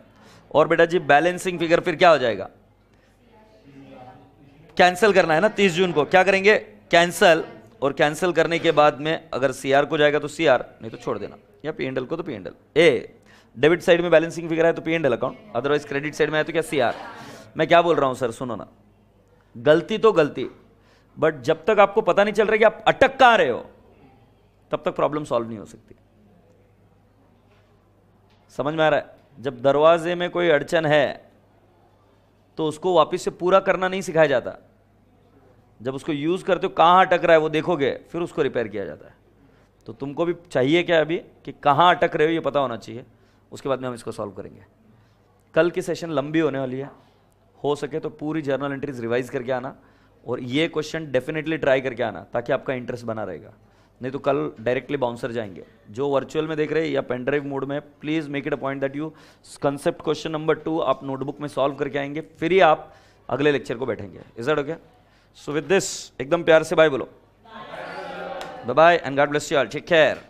और बेटा जी बैलेंसिंग फिगर फिर क्या हो जाएगा? कैंसिल करना है ना 30 जून को, क्या करेंगे? कैंसिल। और कैंसिल करने के बाद में अगर सीआर को जाएगा तो सीआर, नहीं तो छोड़ देना, या पी एंड एल को तो P and L. A debit side में बैलेंसिंग फिगर है तो P and L account, otherwise credit side में है तो क्या? सीआर। मैं क्या बोल रहा हूं सर, सुनो ना, गलती तो गलती, बट जब तक आपको पता नहीं चल रहा कि आप अटक कहां रहे हो तब तक प्रॉब्लम सॉल्व नहीं हो सकती। समझ में आ रहा है? जब दरवाजे में कोई अड़चन है तो उसको वापस से पूरा करना नहीं सिखाया जाता, जब उसको यूज करते हो कहां अटक रहा है वो देखोगे, फिर उसको रिपेयर किया जाता है। तो तुमको भी चाहिए क्या अभी कि कहां अटक रहे हो ये पता होना चाहिए, उसके बाद में हम इसको सॉल्व करेंगे। कल की सेशन लंबी होने वाली है, हो सके तो पूरी जर्नल एंट्रीज रिवाइज करके आना, और ये क्वेश्चन डेफिनेटली ट्राई करके आना ताकि आपका इंटरेस्ट बना रहेगा। नहीं तो कल डायरेक्टली बाउंसर जाएंगे। जो वर्चुअल में देख रहे हैं या पेन ड्राइव मोड में, please make it a point that you concept question number 2 आप नोटबुक में सॉल्व करके आएंगे, फिर ही आप अगले लेक्चर को बैठेंगे। Is that okay? So with this एकदम प्यार से बाय बोलो। Bye bye and God bless you all, take care.